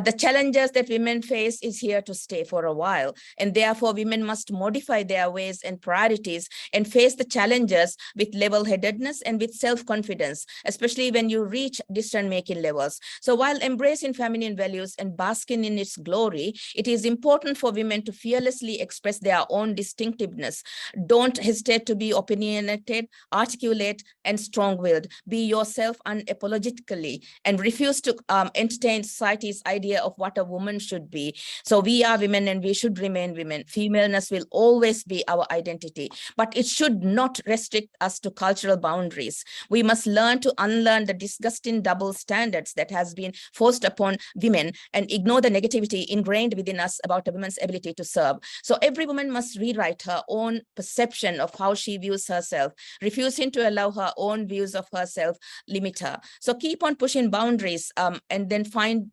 the challenges that women face is here to stay for a while, and therefore women must modify their ways and priorities and face the challenges with level-headedness and with self-confidence, especially when you reach decision-making levels. So while embracing feminine values and basking in its glory, it is important for women to fearlessly express their own distinctiveness. Don't hesitate to be opinionated, articulate, and strong-willed. Be yourself unapologetically, and refuse to entertain society's idea of what a woman should be. So we are women and we should remain women. Femaleness will always be our identity, but it should not restrict us to cultural boundaries. We must learn to unlearn the disgusting double standards that has been forced upon women and ignore the negativity ingrained within us about a woman's ability to serve. So every woman must rewrite her own perception of how she views herself, refusing to allow her own views of herself limit her. So keep on pushing boundaries, and then find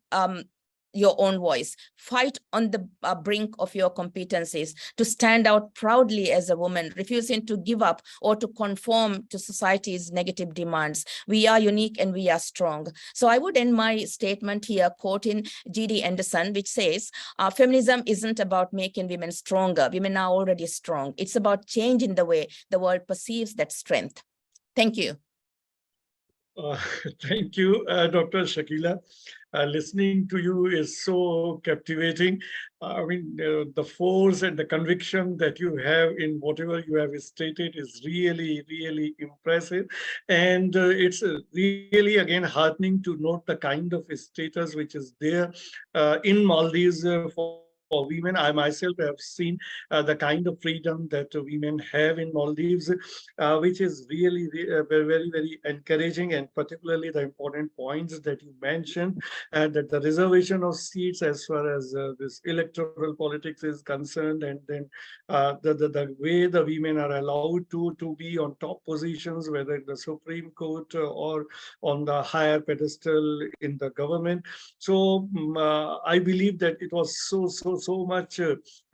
your own voice, fight on the brink of your competencies, to stand out proudly as a woman, refusing to give up or to conform to society's negative demands. We are unique and we are strong. So I would end my statement here quoting G.D. Anderson, which says, feminism isn't about making women stronger. Women are already strong. It's about changing the way the world perceives that strength. Thank you. Thank you, Dr. Shakila. Listening to you is so captivating. I mean, the force and the conviction that you have in whatever you have stated is really, really impressive. And it's really, again, heartening to note the kind of status which is there in Maldives for women. I myself have seen the kind of freedom that women have in Maldives, which is really very, very encouraging, and particularly the important points that you mentioned, and that the reservation of seats as far as this electoral politics is concerned, and then the way the women are allowed to be on top positions, whether in the Supreme Court or on the higher pedestal in the government. So I believe that it was so much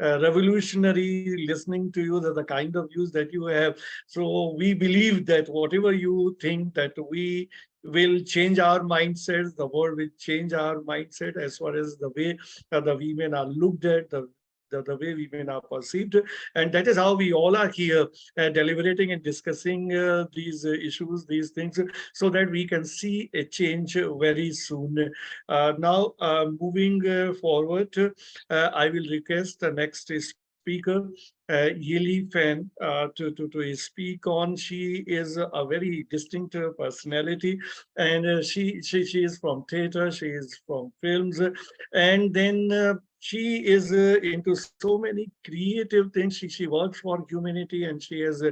revolutionary listening to you, that the kind of views that you have. So we believe that whatever you think, that we will change our mindsets, the world will change our mindset as far as the way the women are looked at, the way women are perceived. And that is how we all are here deliberating and discussing these issues, these things, so that we can see a change very soon. Now, moving forward, I will request the next speaker, Yili Fan, to speak on. She is a very distinct personality, and she is from theater, she is from films, and then she is into so many creative things. She works for humanity, and she has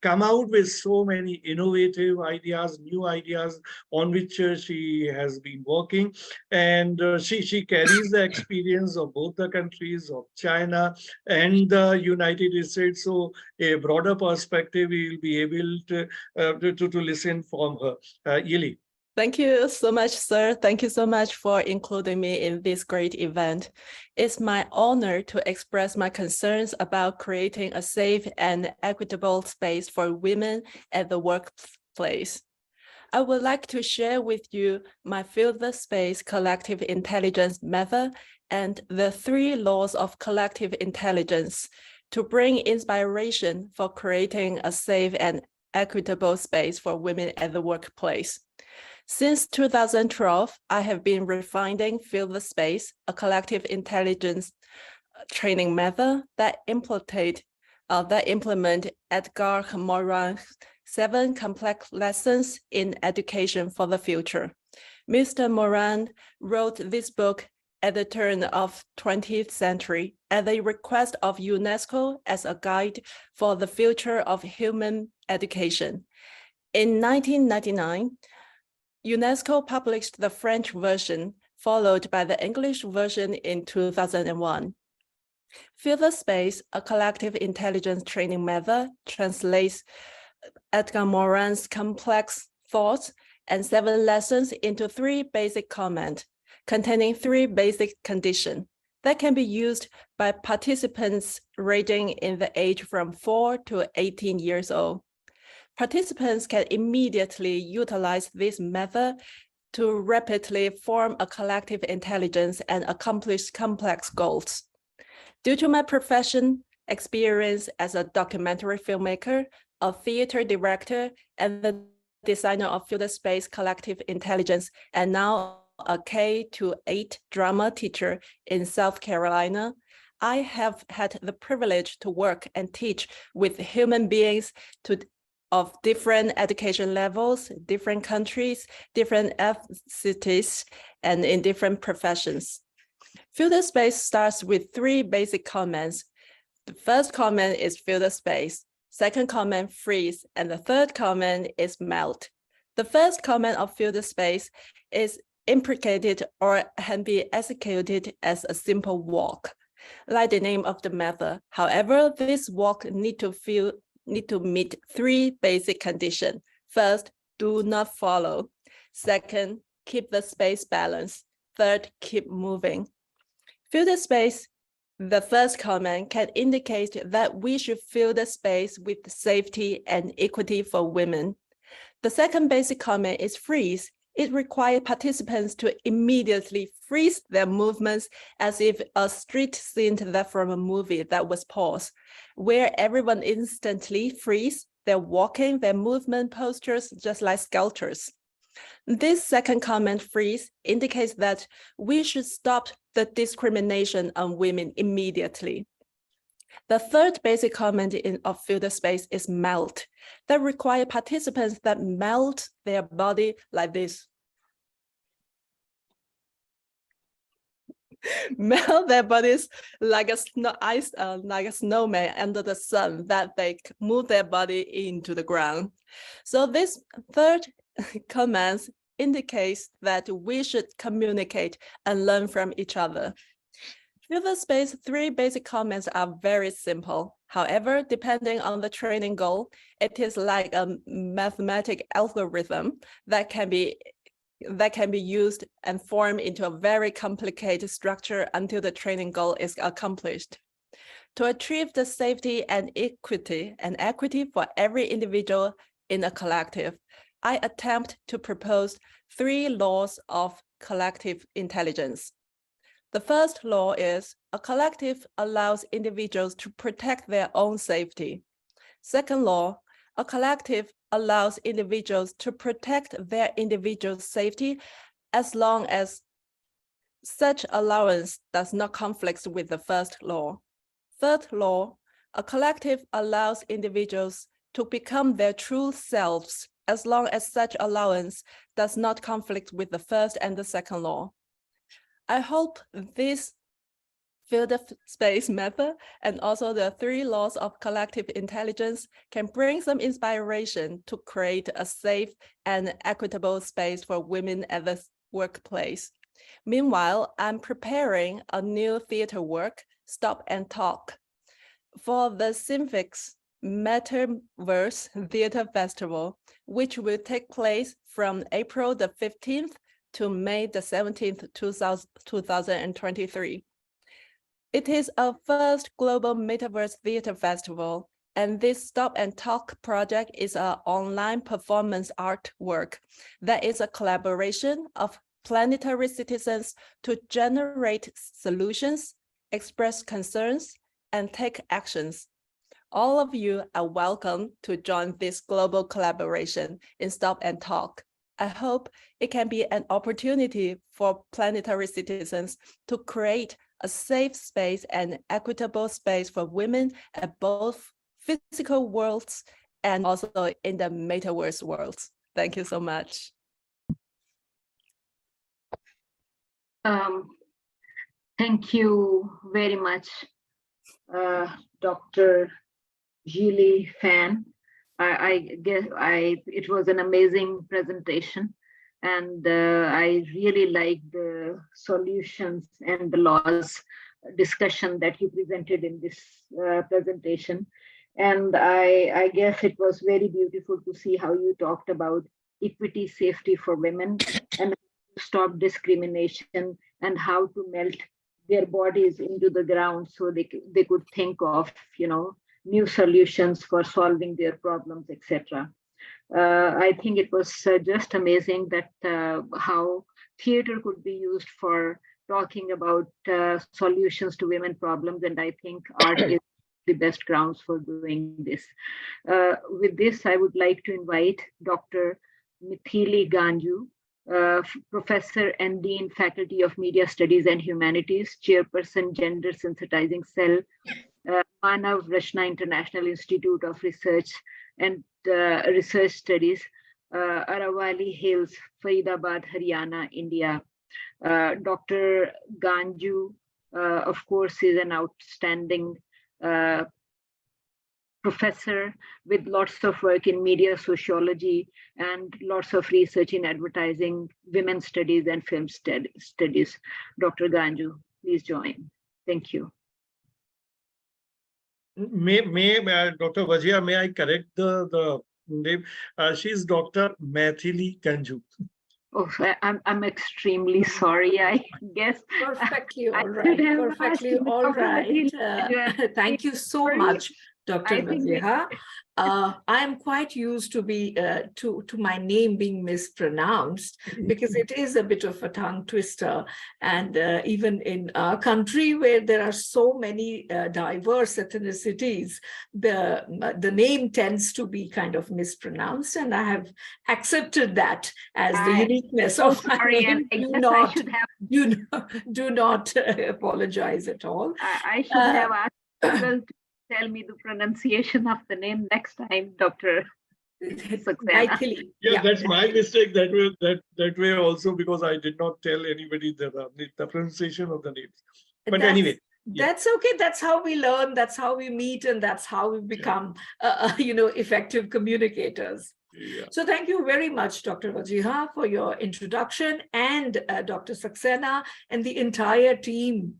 come out with so many innovative ideas, new ideas on which she has been working. And she carries the experience of both the countries of China and the United States. So a broader perspective, we will be able to listen from her. Yili. Thank you so much, sir. Thank you so much for including me in this great event. It's my honor to express my concerns about creating a safe and equitable space for women at the workplace. I would like to share with you my Feel the Space collective intelligence method and the 3 laws of collective intelligence to bring inspiration for creating a safe and equitable space for women at the workplace. Since 2012, I have been refining Feel the Space, a collective intelligence training method that implement Edgar Morin's 7 complex lessons in education for the future. Mr. Morin wrote this book at the turn of 20th century at the request of UNESCO as a guide for the future of human education. In 1999, UNESCO published the French version, followed by the English version in 2001. Feel the Space, a collective intelligence training method, translates Edgar Morin's complex thoughts and 7 lessons into 3 basic comments, containing 3 basic conditions that can be used by participants ranging in the age from 4 to 18 years old. Participants can immediately utilize this method to rapidly form a collective intelligence and accomplish complex goals. Due to my profession, experience as a documentary filmmaker, a theater director, and the designer of Feel the Space collective intelligence, and now a K-8 drama teacher in South Carolina, I have had the privilege to work and teach with human beings of different education levels, different countries, different ethnicities, and in different professions. Feel the Space starts with 3 basic comments. The first comment is feel the space. Second comment, freeze. And the third comment is melt. The first comment of feel the space is implicated or can be executed as a simple walk, like the name of the method. However, this walk need to meet 3 basic conditions. First, do not follow. Second, keep the space balance. third, keep moving. Fill the space. The first comment can indicate that we should fill the space with safety and equity for women. The second basic comment is freeze. It requires participants to immediately freeze their movements as if a street scene that from a movie that was paused, where everyone instantly freeze their walking, their movement postures, just like sculptures. This second comment, freeze, indicates that we should stop the discrimination on women immediately. The third basic comment of fill the space is melt, that require participants that melt their body like this. Melt their bodies like a snowman under the sun, that they move their body into the ground. So this third comment indicates that we should communicate and learn from each other. Fill the space, three basic comments are very simple. However, depending on the training goal, it is like a mathematical algorithm that can be used and formed into a very complicated structure until the training goal is accomplished. To achieve the safety and equity for every individual in a collective, I attempt to propose 3 laws of collective intelligence. The first law is a collective allows individuals to protect their own safety. Second law, a collective allows individuals to protect their individual safety as long as such allowance does not conflict with the first law. Third law, a collective allows individuals to become their true selves as long as such allowance does not conflict with the first and the second law. I hope this fill the space method and also the 3 laws of collective intelligence can bring some inspiration to create a safe and equitable space for women at the workplace. Meanwhile, I'm preparing a new theater work, Stop and Talk, for the Civics Metaverse Theater Festival, which will take place from April the 15th to May the 17th, 2023. It is our first global Metaverse Theater Festival, and this Stop and Talk project is an online performance art work that is a collaboration of planetary citizens to generate solutions, express concerns, and take actions. All of you are welcome to join this global collaboration in Stop and Talk. I hope it can be an opportunity for planetary citizens to create a safe space and equitable space for women at both physical worlds and also in the metaverse worlds. Thank you so much. Thank you very much, Dr. Julie Fan. I guess it was an amazing presentation, and I really like the solutions and the laws discussion that you presented in this presentation. And I guess it was very beautiful to see how you talked about equity, safety for women, and stop discrimination, and how to melt their bodies into the ground so they could think of, new solutions for solving their problems, etc. I think it was just amazing that how theater could be used for talking about solutions to women problems, and I think art is the best grounds for doing this. With this, I would like to invite Dr. Mithili Ganju, Professor and Dean, Faculty of Media Studies and Humanities, Chairperson, Gender Sensitizing Cell, Manav Rachna International Institute of Research and Research Studies, Aravali Hills, Faridabad, Haryana, India. Dr. Ganju, of course, is an outstanding professor with lots of work in media sociology and lots of research in advertising, women's studies, and film studies. Dr. Ganju, please join. Thank you. May Dr. Vajia, may I correct the name? She's Dr. Mithili Ganju. Oh, I'm extremely sorry. I guess Perfectly I all should right. have Perfectly asked all Dr. right. Vajeela. Thank you so Sorry. much, Dr. I think Vajeela. I am quite used to be to my name being mispronounced because it is a bit of a tongue twister, and even in our country where there are so many diverse ethnicities, the name tends to be kind of mispronounced, and I have accepted that as the uniqueness of my sorry, name. and I guess I should have. Do not apologize at all. I should have asked people to tell me the pronunciation of the name next time, Dr. Saxena. Likely. Yeah, that's my mistake that way also, because I did not tell anybody the pronunciation of the names. But anyway. That's okay. That's how we learn. That's how we meet, and that's how we become, effective communicators. Yeah. So thank you very much, Dr. Vajeela, for your introduction, and Dr. Saxena and the entire team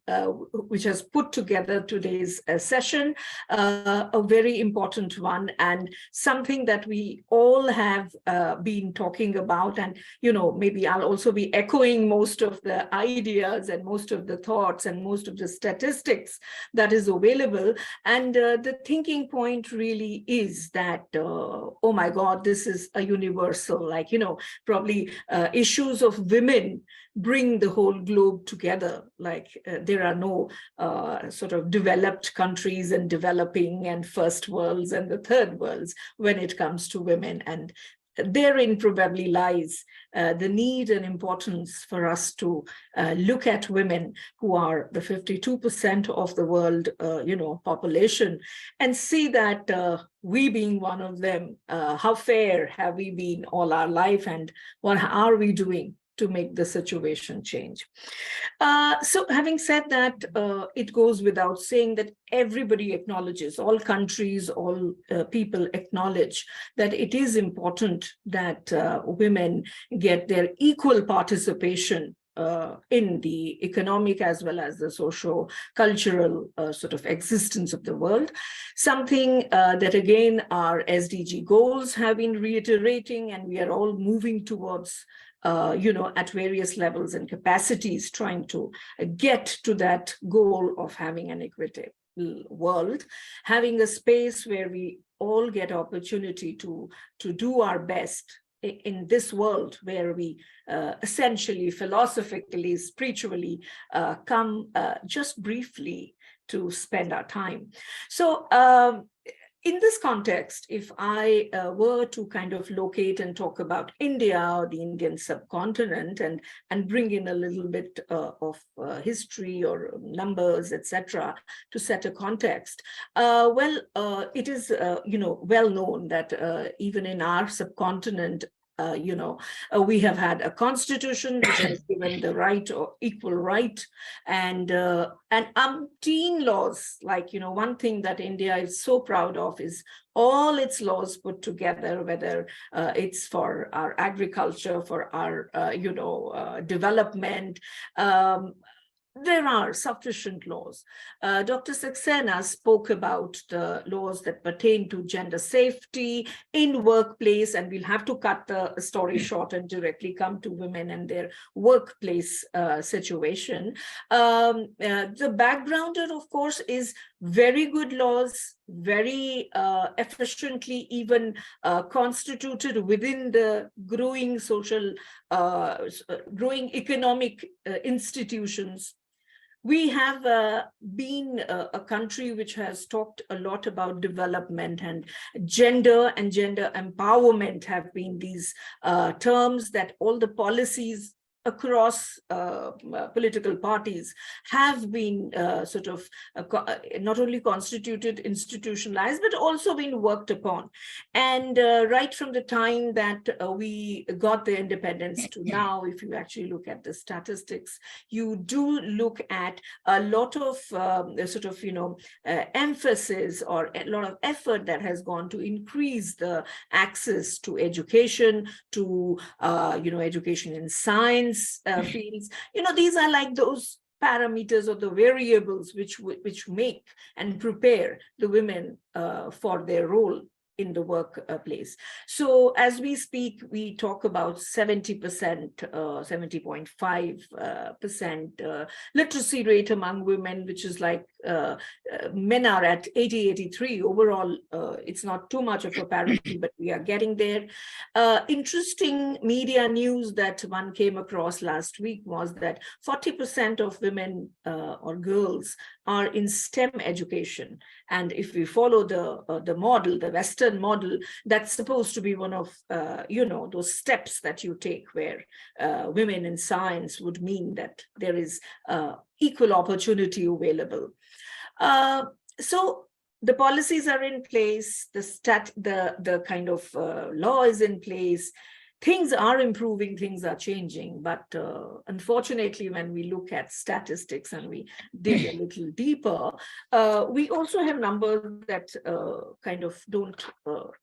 which has put together today's session, a very important one, and something that we all have been talking about. And, maybe I'll also be echoing most of the ideas and most of the thoughts and most of the statistics that is available. And the thinking point really is that, oh my God, this is a universal, probably issues of women bring the whole globe together. There are no sort of developed countries and developing and first worlds and the third worlds when it comes to women. And therein probably lies the need and importance for us to look at women who are the 52% of the world, population, and see that we being one of them, how fair have we been all our life, and what are we doing to make the situation change. So having said that, it goes without saying that everybody acknowledges, all countries, all people acknowledge that it is important that women get their equal participation in the economic as well as the socio-cultural sort of existence of the world. Something that again our SDG goals have been reiterating, and we are all moving towards at various levels and capacities, trying to get to that goal of having an equitable world, having a space where we all get opportunity to do our best in this world where we essentially, philosophically, spiritually come just briefly to spend our time. So in this context, if I were to kind of locate and talk about India or the Indian subcontinent and bring in a little bit of history or numbers, etc., to set a context, it is well known that even in our subcontinent, we have had a constitution which has given the right or equal right, and umpteen laws. One thing that India is so proud of is all its laws put together, whether it's for our agriculture, for our development. There are sufficient laws. Dr. Saxena spoke about the laws that pertain to gender safety in workplace, and we'll have to cut the story short and directly come to women and their workplace situation. The backgrounder, of course, is very good laws, very efficiently even constituted within the growing social, growing economic institutions. We have been a country which has talked a lot about development, and gender empowerment have been these terms that all the policies across political parties have been not only constituted, institutionalized, but also been worked upon. And right from the time that we got the independence to now, if you actually look at the statistics, you do look at a lot of emphasis or a lot of effort that has gone to increase the access to education, to education in science fields. These are like those parameters or the variables which make and prepare the women for their role in the workplace. So as we speak, we talk about 70%, 70.5% literacy rate among women, which is like men are at 80, 83. Overall, it's not too much of a parity, but we are getting there. Interesting media news that one came across last week was that 40% of women or girls are in STEM education. And if we follow the model, the Western model, that's supposed to be one of, those steps that you take where women in science would mean that there is equal opportunity available. So the policies are in place, the kind of law is in place. Things are improving, things are changing, but unfortunately, when we look at statistics and we dig a little deeper, we also have numbers that kind of don't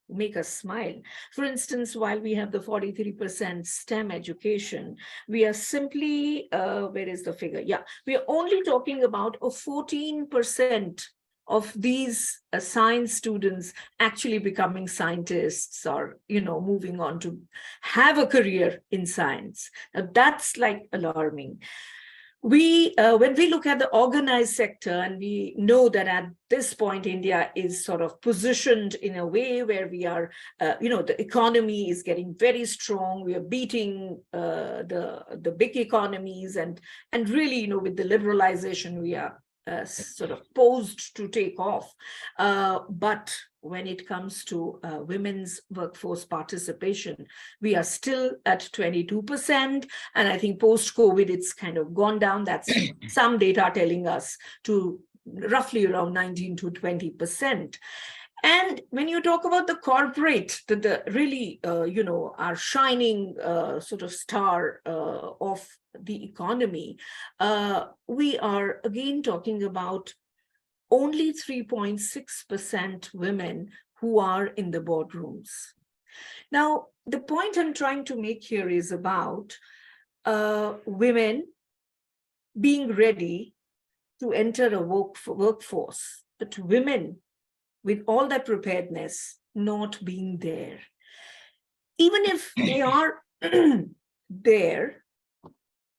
make us smile. For instance, while we have the 43% STEM education, we are simply, where is the figure? Yeah, we are only talking about a 14% of these science students actually becoming scientists or, moving on to have a career in science. Now, that's like alarming. When we look at the organized sector, and we know that at this point, India is sort of positioned in a way where we are, the economy is getting very strong. We are beating the big economies, and really, with the liberalization, we are sort of posed to take off. But when it comes to women's workforce participation, we are still at 22%. And I think post-COVID, it's kind of gone down. That's some data telling us to roughly around 19 to 20%. And when you talk about the corporate, the really, our shining sort of star of the economy, we are again talking about only 3.6% women who are in the boardrooms. Now, the point I'm trying to make here is about women being ready to enter a workforce, but women with all that preparedness not being there. Even if they are there,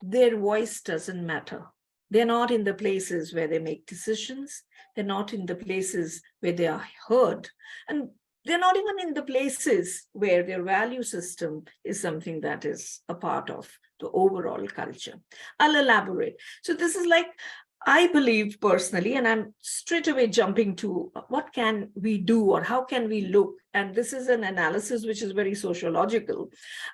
their voice doesn't matter. They're not in the places where they make decisions. They're not in the places where they are heard. And they're not even in the places where their value system is something that is a part of the overall culture. I'll elaborate. So this is like, I believe personally, and I'm straight away jumping to what can we do or how can we look? And this is an analysis which is very sociological,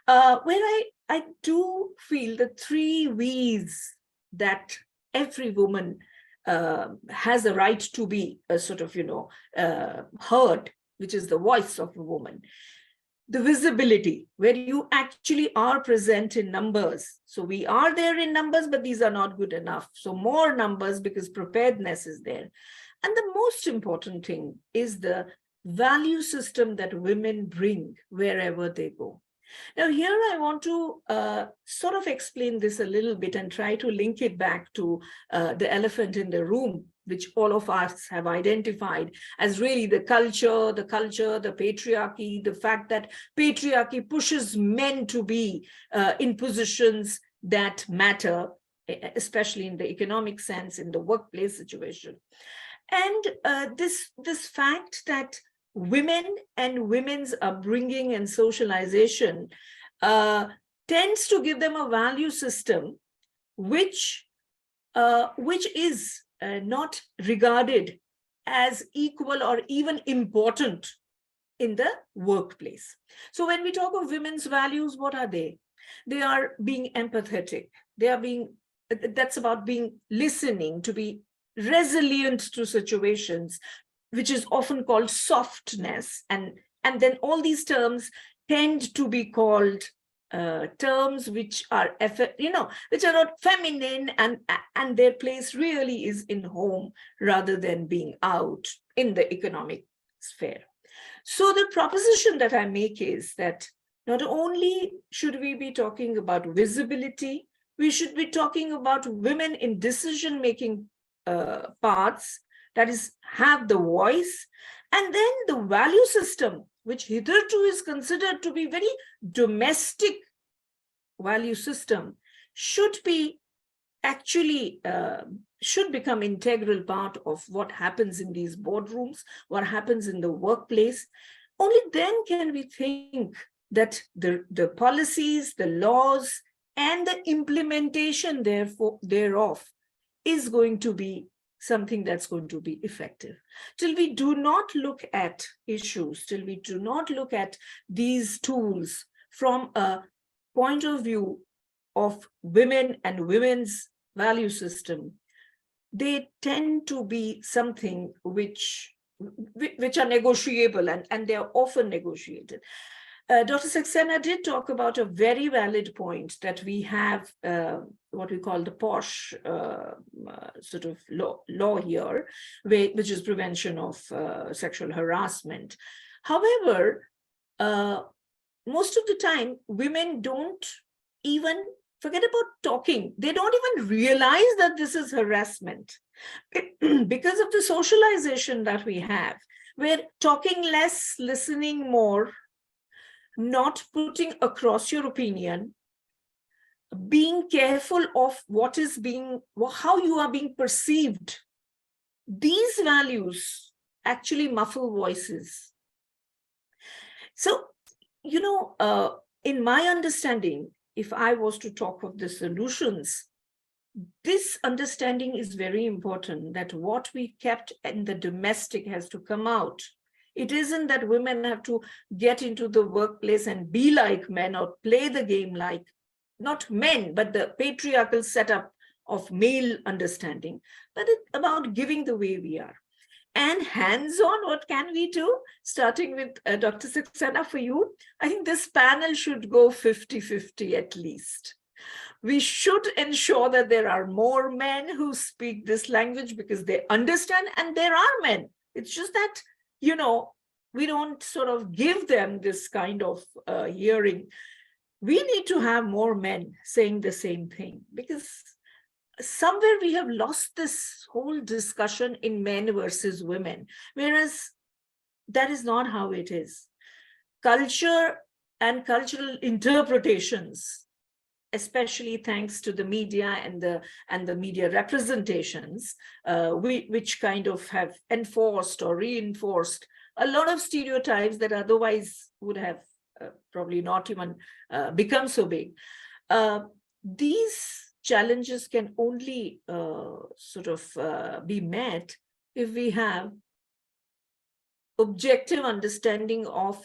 where I do feel the 3 V's that every woman has a right to be heard, which is the voice of a woman. The visibility, where you actually are present in numbers. So we are there in numbers, but these are not good enough. So more numbers because preparedness is there. And the most important thing is the value system that women bring wherever they go. Now, here I want to sort of explain this a little bit and try to link it back to the elephant in the room, which all of us have identified as really the culture, the patriarchy, the fact that patriarchy pushes men to be in positions that matter, especially in the economic sense, in the workplace situation. And this fact that women and women's upbringing and socialization tends to give them a value system which is not regarded as equal or even important in the workplace. So when we talk of women's values, what are they? They are being empathetic. That's about being listening, to be resilient to situations, which is often called softness. And then all these terms tend to be called terms which are, which are not feminine, and their place really is in home rather than being out in the economic sphere. So the proposition that I make is that not only should we be talking about visibility, we should be talking about women in decision-making parts, that is, have the voice, and then the value system which hitherto is considered to be very domestic value system, should be actually should become integral part of what happens in these boardrooms, what happens in the workplace. Only then can we think that the policies, the laws, and the implementation thereof is going to be something that's going to be effective. Till we do not look at issues, till we do not look at these tools from a point of view of women and women's value system, they tend to be something which are negotiable, and they are often negotiated. Dr. Saxena did talk about a very valid point, that we have what we call the POSH sort of law here, which is prevention of sexual harassment. However, most of the time, women don't even forget about talking. They don't even realize that this is harassment because of the socialization that we have. We're talking less, listening more, not putting across your opinion, being careful of what is being, how you are being perceived. These values actually muffle voices. So, you know, in my understanding, if I was to talk of the solutions, this understanding is very important, that what we kept in the domestic has to come out. It isn't that women have to get into the workplace and be like men or play the game like, not men, but the patriarchal setup of male understanding, but it's about giving the way we are. And hands-on, what can we do? Starting with Dr. Saxena, for you, I think this panel should go 50-50 at least. We should ensure that there are more men who speak this language because they understand, and there are men. It's just that, you know, we don't sort of give them this kind of hearing. We need to have more men saying the same thing, because somewhere we have lost this whole discussion in men versus women, whereas that is not how it is. Culture and cultural interpretations, especially thanks to the media and the media representations, which kind of have enforced or reinforced a lot of stereotypes that otherwise would have probably not even become so big. These challenges can only sort of be met if we have objective understanding of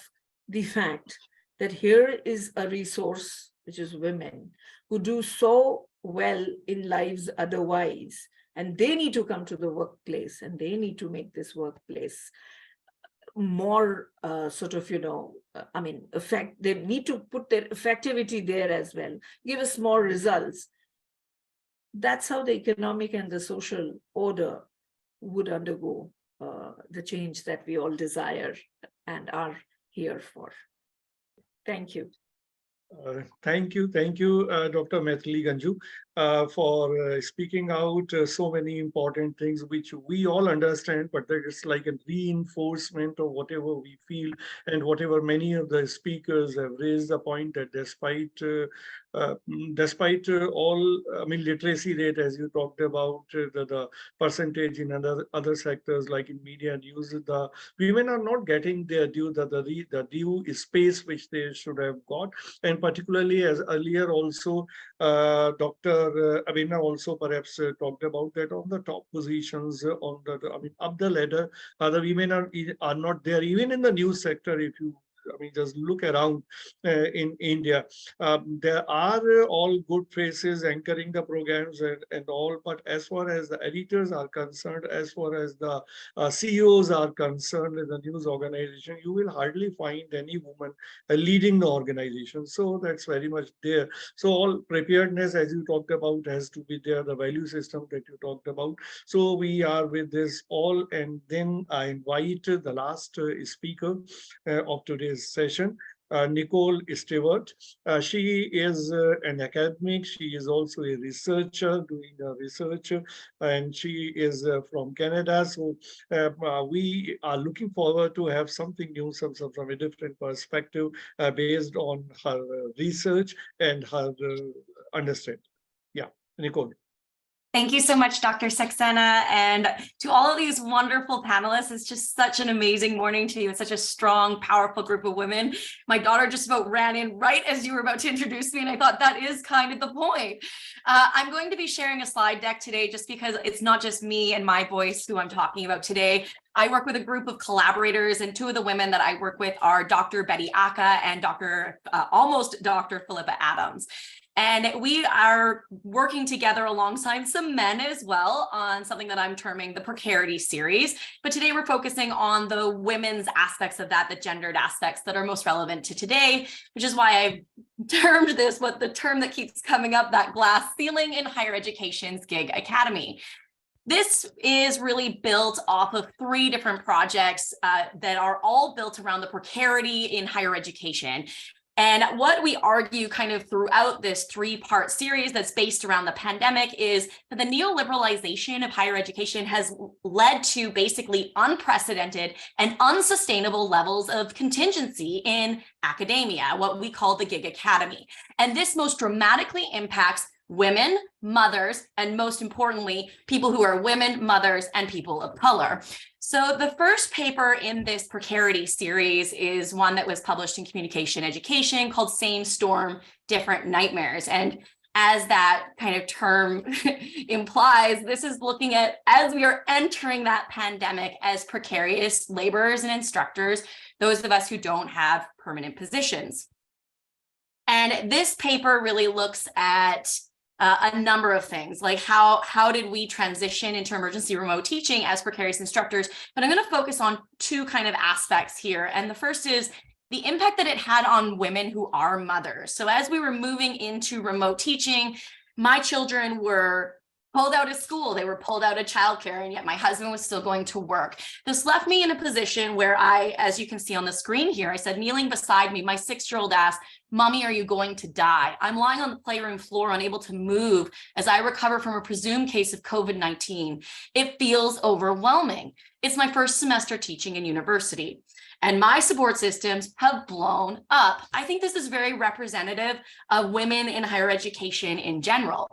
the fact that here is a resource, which is women, who do so well in lives otherwise, and they need to come to the workplace, and they need to make this workplace more sort of, you know, I mean, they need to put their effectivity there as well, give us more results. That's how the economic and the social order would undergo the change that we all desire and are here for. Thank you. Thank you, Dr. Maithili Ganju, for speaking out so many important things which we all understand, but that is like a reinforcement of whatever we feel, and whatever many of the speakers have raised the point that despite all, I mean, literacy rate, as you talked about, the percentage in other sectors like in media and news, the women are not getting their due, the due space which they should have got. And particularly, as earlier also, Dr. Abhina also perhaps talked about that on the top positions on the, I mean, up the ladder, the women are not there, even in the news sector. If you, I mean, just look around in India. There are all good faces anchoring the programs and all, but as far as the editors are concerned, as far as the CEOs are concerned in the news organization, you will hardly find any woman leading the organization. So that's very much there. So all preparedness, as you talked about, has to be there, the value system that you talked about. So we are with this all, and then I invite the last speaker of today's session, Nicole Stewart. She is an academic. She is also a researcher doing research, and she is from Canada. So we are looking forward to have something new, from a different perspective based on her research and her understanding. Yeah, Nicole. Thank you so much, Dr. Saxena. And to all of these wonderful panelists, it's just such an amazing morning to you. It's such a strong, powerful group of women. My daughter just about ran in right as you were about to introduce me, and I thought that is kind of the point. I'm going to be sharing a slide deck today just because it's not just me and my voice who I'm talking about today. I work with a group of collaborators, and two of the women that I work with are Dr. Betty Aka and almost Dr. Philippa Adams. And we are working together alongside some men as well on something that I'm terming the precarity series. But today we're focusing on the women's aspects of that, the gendered aspects that are most relevant to today, which is why I've termed this, what the term that keeps coming up, that glass ceiling in higher education's gig economy. This is really built off of 3 different projects that are all built around the precarity in higher education. And what we argue kind of throughout this 3-part series that's based around the pandemic is that the neoliberalization of higher education has led to basically unprecedented and unsustainable levels of contingency in academia, what we call the gig economy. And this most dramatically impacts women, mothers, and most importantly, people who are women, mothers, and people of color. So the first paper in this precarity series is one that was published in Communication Education called Same Storm, Different Nightmares. And as that kind of term implies, this is looking at, as we are entering that pandemic, as precarious laborers and instructors, those of us who don't have permanent positions. And this paper really looks at a number of things, like how did we transition into emergency remote teaching as precarious instructors? But I'm going to focus on 2 kind of aspects here. And the first is the impact that it had on women who are mothers. So as we were moving into remote teaching, my children were pulled out of school, they were pulled out of childcare, and yet my husband was still going to work. This left me in a position where I, as you can see on the screen here, I said, kneeling beside me, my 6-year-old asked, "Mommy, are you going to die? I'm lying on the playroom floor, unable to move as I recover from a presumed case of COVID-19. It feels overwhelming. It's my first semester teaching in university, and my support systems have blown up." I think this is very representative of women in higher education in general.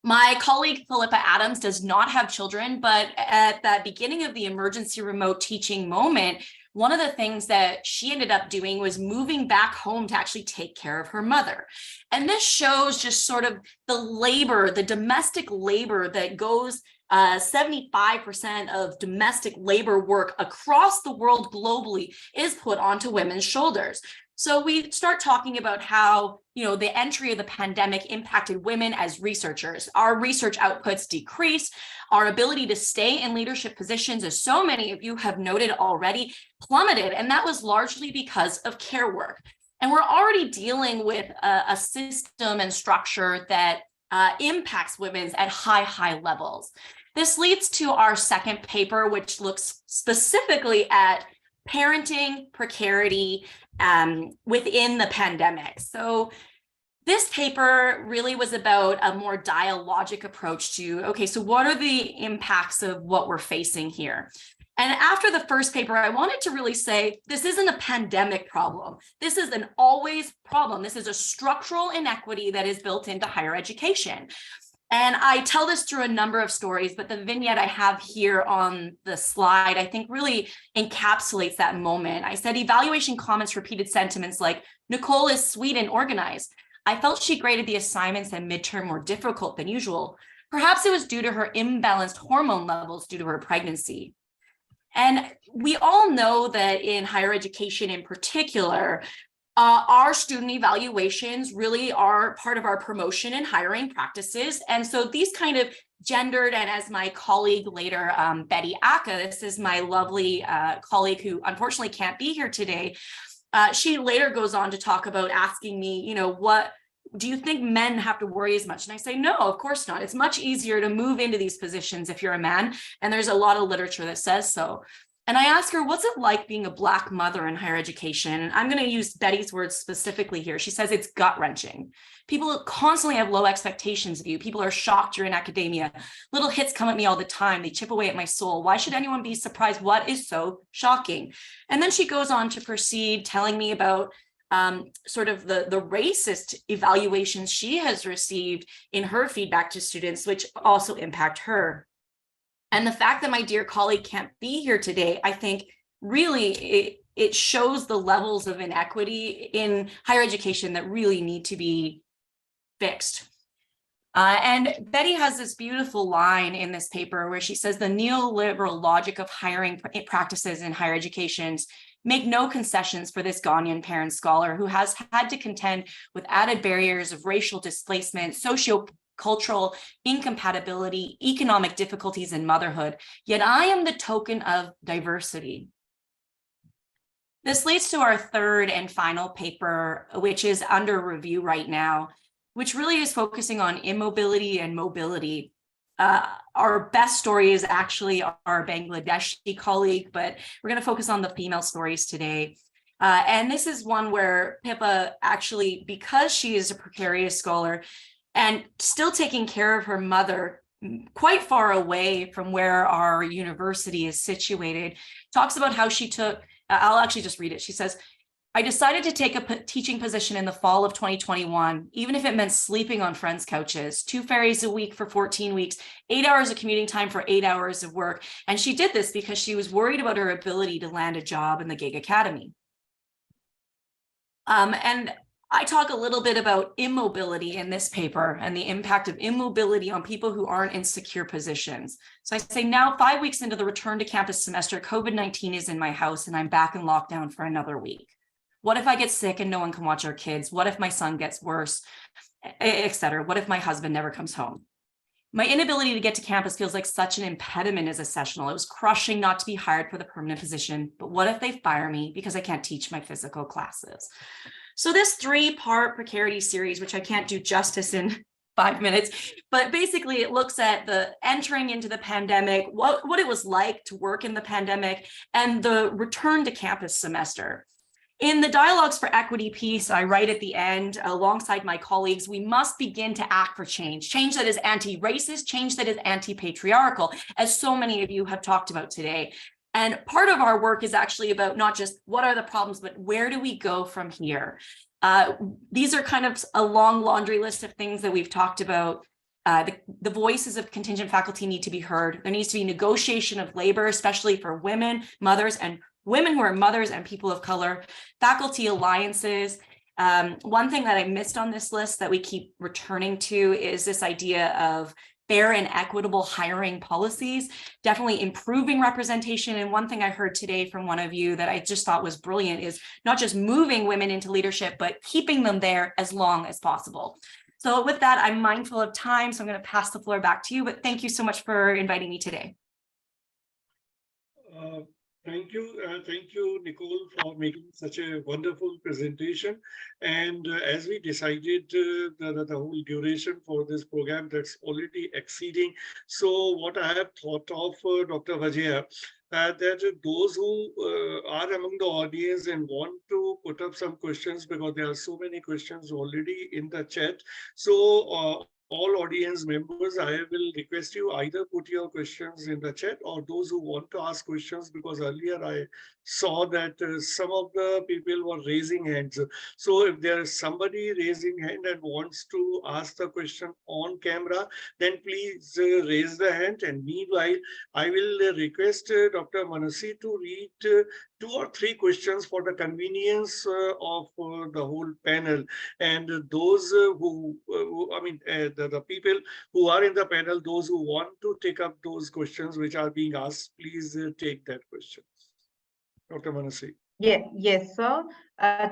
My colleague, Philippa Adams, does not have children, but at the beginning of the emergency remote teaching moment, one of the things that she ended up doing was moving back home to actually take care of her mother. And this shows just sort of the labor, the domestic labor that goes 75% of domestic labor work across the world globally is put onto women's shoulders. So we start talking about how, the entry of the pandemic impacted women as researchers. Our research outputs decreased. Our ability to stay in leadership positions, as so many of you have noted already, plummeted. And that was largely because of care work. And we're already dealing with a system and structure that impacts women at high levels. This leads to our second paper, which looks specifically at parenting precarity within the pandemic. So this paper really was about a more dialogic approach to, okay, so what are the impacts of what we're facing here? And after the first paper, I wanted to really say, this isn't a pandemic problem. This is an always problem. This is a structural inequity that is built into higher education. And I tell this through a number of stories, but the vignette I have here on the slide, I think really encapsulates that moment. I said, evaluation comments repeated sentiments like, "Nicole is sweet and organized. I felt she graded the assignments and midterm more difficult than usual. Perhaps it was due to her imbalanced hormone levels due to her pregnancy." And we all know that in higher education in particular, our student evaluations really are part of our promotion and hiring practices. And so these kind of gendered, and as my colleague later, Betty Aka, this is my lovely colleague who unfortunately can't be here today. She later goes on to talk about asking me, what do you think men have to worry as much? And I say, no, of course not. It's much easier to move into these positions if you're a man. And there's a lot of literature that says so. And I ask her, what's it like being a Black mother in higher education? And I'm going to use Betty's words specifically here. She says it's gut-wrenching. People constantly have low expectations of you. People are shocked you're in academia. Little hits come at me all the time. They chip away at my soul. Why should anyone be surprised? What is so shocking? And then she goes on to proceed telling me about sort of the racist evaluations she has received in her feedback to students, which also impact her. And the fact that my dear colleague can't be here today, I think really it shows the levels of inequity in higher education that really need to be fixed. And Betty has this beautiful line in this paper where she says the neoliberal logic of hiring practices in higher educations make no concessions for this Ghanaian parent scholar who has had to contend with added barriers of racial displacement, socio-cultural incompatibility, economic difficulties in motherhood, yet I am the token of diversity. This leads to our third and final paper, which is under review right now, which really is focusing on immobility and mobility. Our best story is actually our Bangladeshi colleague, but we're going to focus on the female stories today. And this is one where Pippa actually, because she is a precarious scholar and still taking care of her mother quite far away from where our university is situated, talks about how she took, I'll actually just read it. She says, I decided to take a teaching position in the fall of 2021, even if it meant sleeping on friends' couches, 2 ferries a week for 14 weeks, 8 hours of commuting time for 8 hours of work. And she did this because she was worried about her ability to land a job in the gig academy. And I talk a little bit about immobility in this paper and the impact of immobility on people who aren't in secure positions. So I say now, 5 weeks into the return to campus semester, COVID-19 is in my house and I'm back in lockdown for another week. What if I get sick and no one can watch our kids? What if my son gets worse, et cetera? What if my husband never comes home? My inability to get to campus feels like such an impediment as a sessional. It was crushing not to be hired for the permanent position, but what if they fire me because I can't teach my physical classes? So this 3-part precarity series, which I can't do justice in 5 minutes, but basically it looks at the entering into the pandemic, what it was like to work in the pandemic, and the return to campus semester. In the Dialogues for Equity piece, I write at the end, alongside my colleagues, we must begin to act for change that is anti-racist, change that is anti-patriarchal, as so many of you have talked about today. And part of our work is actually about not just what are the problems, but where do we go from here? These are kind of a long laundry list of things that we've talked about. The voices of contingent faculty need to be heard. There needs to be negotiation of labor, especially for women, mothers, and women who are mothers and people of color, faculty alliances. One thing that I missed on this list that we keep returning to is this idea of fair and equitable hiring policies, definitely improving representation. And one thing I heard today from one of you that I just thought was brilliant is not just moving women into leadership, but keeping them there as long as possible. So with that, I'm mindful of time, so I'm going to pass the floor back to you, but thank you so much for inviting me today. Thank you, Nicole, for making such a wonderful presentation. And as we decided, the whole duration for this program, that's already exceeding. So what I have thought of, Dr. Vajia, that those who are among the audience and want to put up some questions, because there are so many questions already in the chat. So all audience members, I will request you either put your questions in the chat, or those who want to ask questions, because earlier I saw that some of the people were raising hands. So if there is somebody raising hand and wants to ask the question on camera, then please raise the hand. And meanwhile, I will request Dr. Manasvi to read 2 or 3 questions for the convenience of the whole panel. And those the people who are in the panel, those who want to take up those questions which are being asked, please take that question. Dr. Manasvi. Yeah, yes, sir.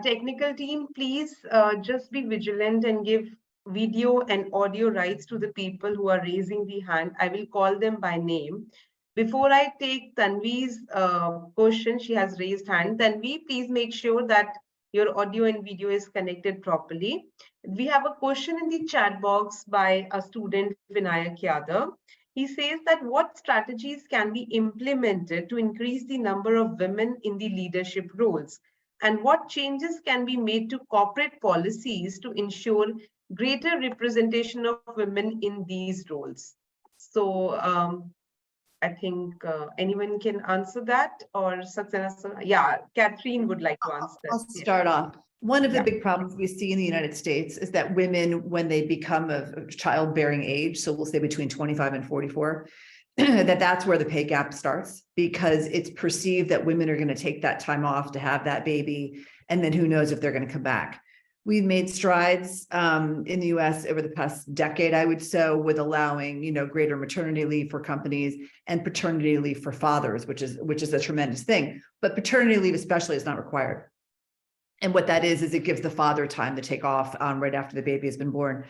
Technical team, please just be vigilant and give video and audio rights to the people who are raising the hand. I will call them by name. Before I take Tanvi's question, she has raised hand. Tanvi, please make sure that your audio and video is connected properly. We have a question in the chat box by a student, Vinayak Yadav. He says that what strategies can be implemented to increase the number of women in the leadership roles, and what changes can be made to corporate policies to ensure greater representation of women in these roles. So I think anyone can answer that, or Saxena? Yeah, Catherine would like to answer. I'll start off. One of the Yeah. big problems we see in the United States is that women, when they become of childbearing age, so we'll say between 25 and 44, that's where the pay gap starts, because it's perceived that women are going to take that time off to have that baby, and then who knows if they're going to come back. We've made strides in the US over the past decade, I would say, with allowing, greater maternity leave for companies and paternity leave for fathers, which is a tremendous thing. But paternity leave especially is not required. And what that is it gives the father time to take off right after the baby has been born.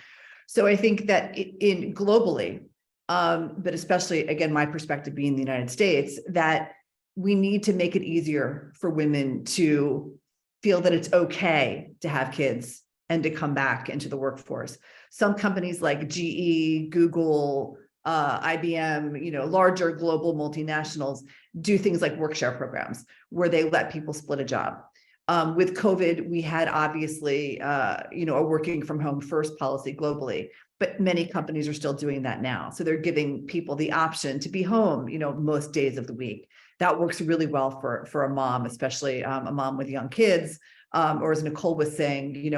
So I think that in globally, but especially, again, my perspective being the United States, that we need to make it easier for women to feel that it's okay to have kids and to come back into the workforce. Some companies like GE, Google, IBM, larger global multinationals do things like work share programs where they let people split a job. With COVID, we had obviously, a working from home first policy globally, but many companies are still doing that now. So they're giving people the option to be home, most days of the week. That works really well for a mom, especially a mom with young kids, or as Nicole was saying,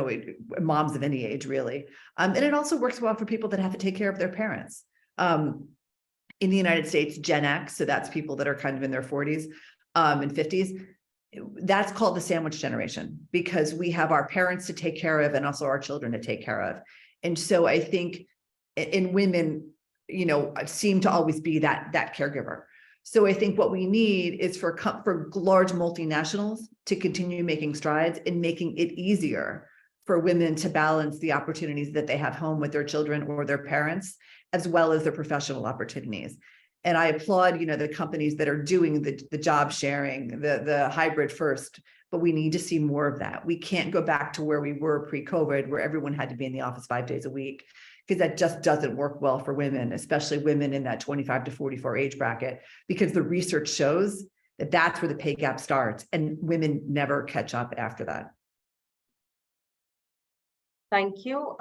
moms of any age really. And it also works well for people that have to take care of their parents. In the United States, Gen X, so that's people that are kind of in their 40s and 50s, that's called the sandwich generation, because we have our parents to take care of and also our children to take care of. And so I think in women, seem to always be that caregiver. So I think what we need is for large multinationals to continue making strides in making it easier for women to balance the opportunities that they have home with their children or their parents, as well as their professional opportunities. And I applaud, the companies that are doing the job sharing, the hybrid first, but we need to see more of that. We can't go back to where we were pre-COVID, where everyone had to be in the office 5 days a week, because that just doesn't work well for women, especially women in that 25 to 44 age bracket, because the research shows that that's where the pay gap starts and women never catch up after that. Thank you.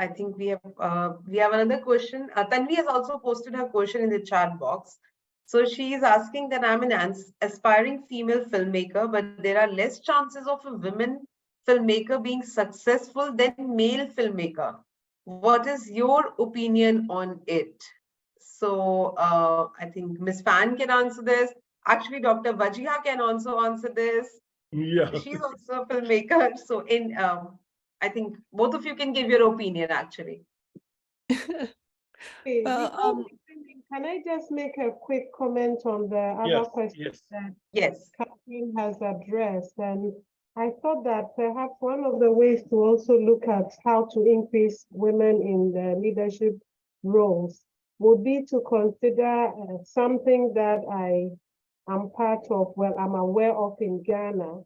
I think we have another question. Tanvi has also posted her question in the chat box. So she is asking that I'm an aspiring female filmmaker, but there are less chances of a women filmmaker being successful than male filmmaker. What is your opinion on it? So I think Ms. Fan can answer this. Actually, Dr. Wajiha can also answer this. Yeah. She's also a filmmaker. So I think both of you can give your opinion, actually. Okay, can I just make a quick comment on the other question that Catherine has addressed? And I thought that perhaps one of the ways to also look at how to increase women in the leadership roles would be to consider something that I am part of, I'm aware of in Ghana.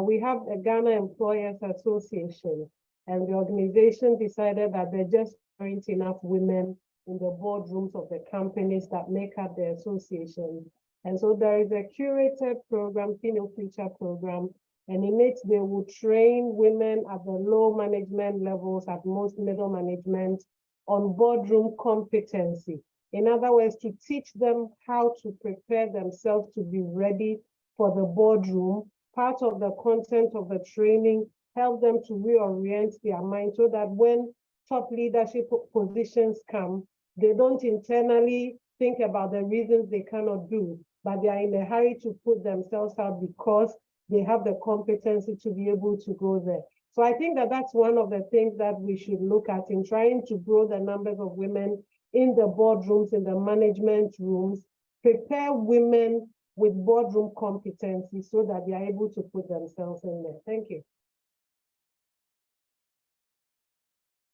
We have a Ghana Employers Association, and the organization decided that there just aren't enough women in the boardrooms of the companies that make up the association. And so there is a curated program, Female Future Program, and in it they will train women at the low management levels, at most middle management, on boardroom competency. In other words, to teach them how to prepare themselves to be ready for the boardroom. Part of the content of the training help them to reorient their mind so that when top leadership positions come, they don't internally think about the reasons they cannot do, but they are in a hurry to put themselves out because they have the competency to be able to go there. So I think that that's one of the things that we should look at in trying to grow the numbers of women in the boardrooms, in the management rooms, prepare women with boardroom competency so that they are able to put themselves in there. Thank you.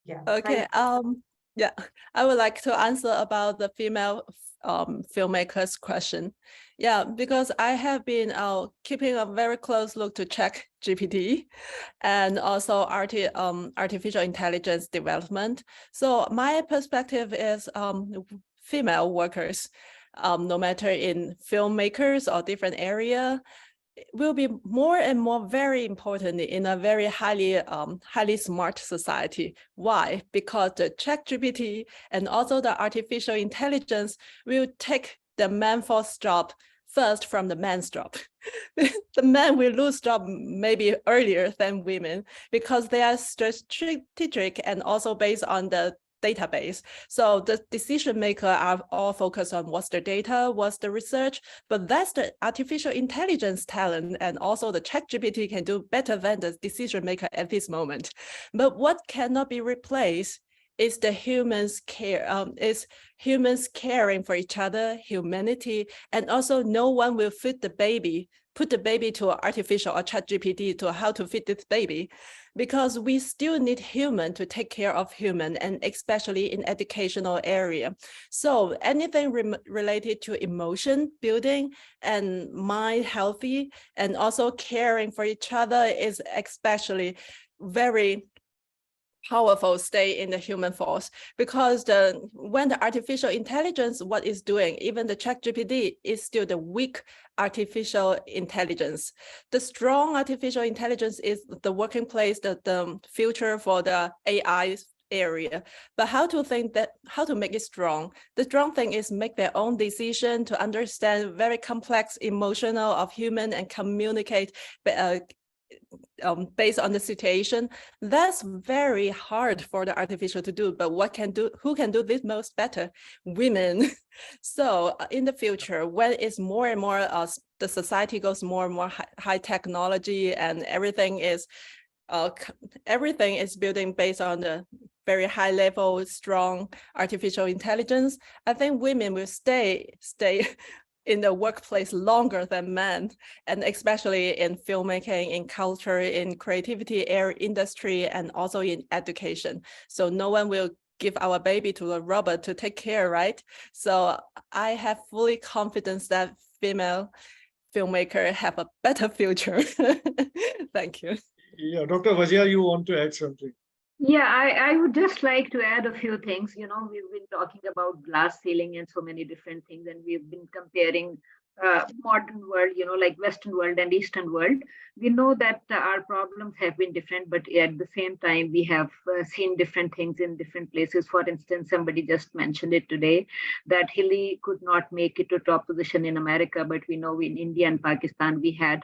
Yeah. Okay. Yeah, I would like to answer about the female filmmakers question. Yeah, because I have been keeping a very close look to ChatGPT and also artificial intelligence development. So my perspective is female workers, no matter in filmmakers or different area, will be more and more very important in a very highly smart society. Why? Because the ChatGPT and also the artificial intelligence will take the man's job first from the man's job. The men will lose job maybe earlier than women because they are strategic and also based on the database. So the decision maker are all focused on what's the data, what's the research, but that's the artificial intelligence talent, and also the ChatGPT can do better than the decision maker at this moment. But what cannot be replaced is the humans caring for each other, humanity, and also no one will put the baby to artificial or ChatGPT to how to feed this baby, because we still need human to take care of human, and especially in educational area. So anything related to emotion building and mind healthy and also caring for each other is especially very powerful stay in the human force, because when the artificial intelligence, what is doing, even the ChatGPT is still the weak artificial intelligence. The strong artificial intelligence is the working place, the future for the AI area. But how to make it strong? The strong thing is make their own decision to understand very complex emotional of human and communicate based on the situation. That's very hard for the artificial to do, but who can do this most better? Women. So in the future, when it's more and more, the society goes more and more high technology, and everything is building based on the very high level, strong artificial intelligence, I think women will stay in the workplace longer than men, and especially in filmmaking, in culture, in creativity industry, and also in education. So no one will give our baby to a robot to take care, right? So I have fully confidence that female filmmakers have a better future. Thank you. Yeah, Dr. Wajia, you want to add something? Yeah, I would just like to add a few things. You know, we've been talking about glass ceiling and so many different things, and we've been comparing modern world, you know, like Western world and Eastern world. We know that our problems have been different, but at the same time, we have seen different things in different places. For instance, somebody just mentioned it today, that Hillary could not make it to top position in America, but we know in India and Pakistan, we had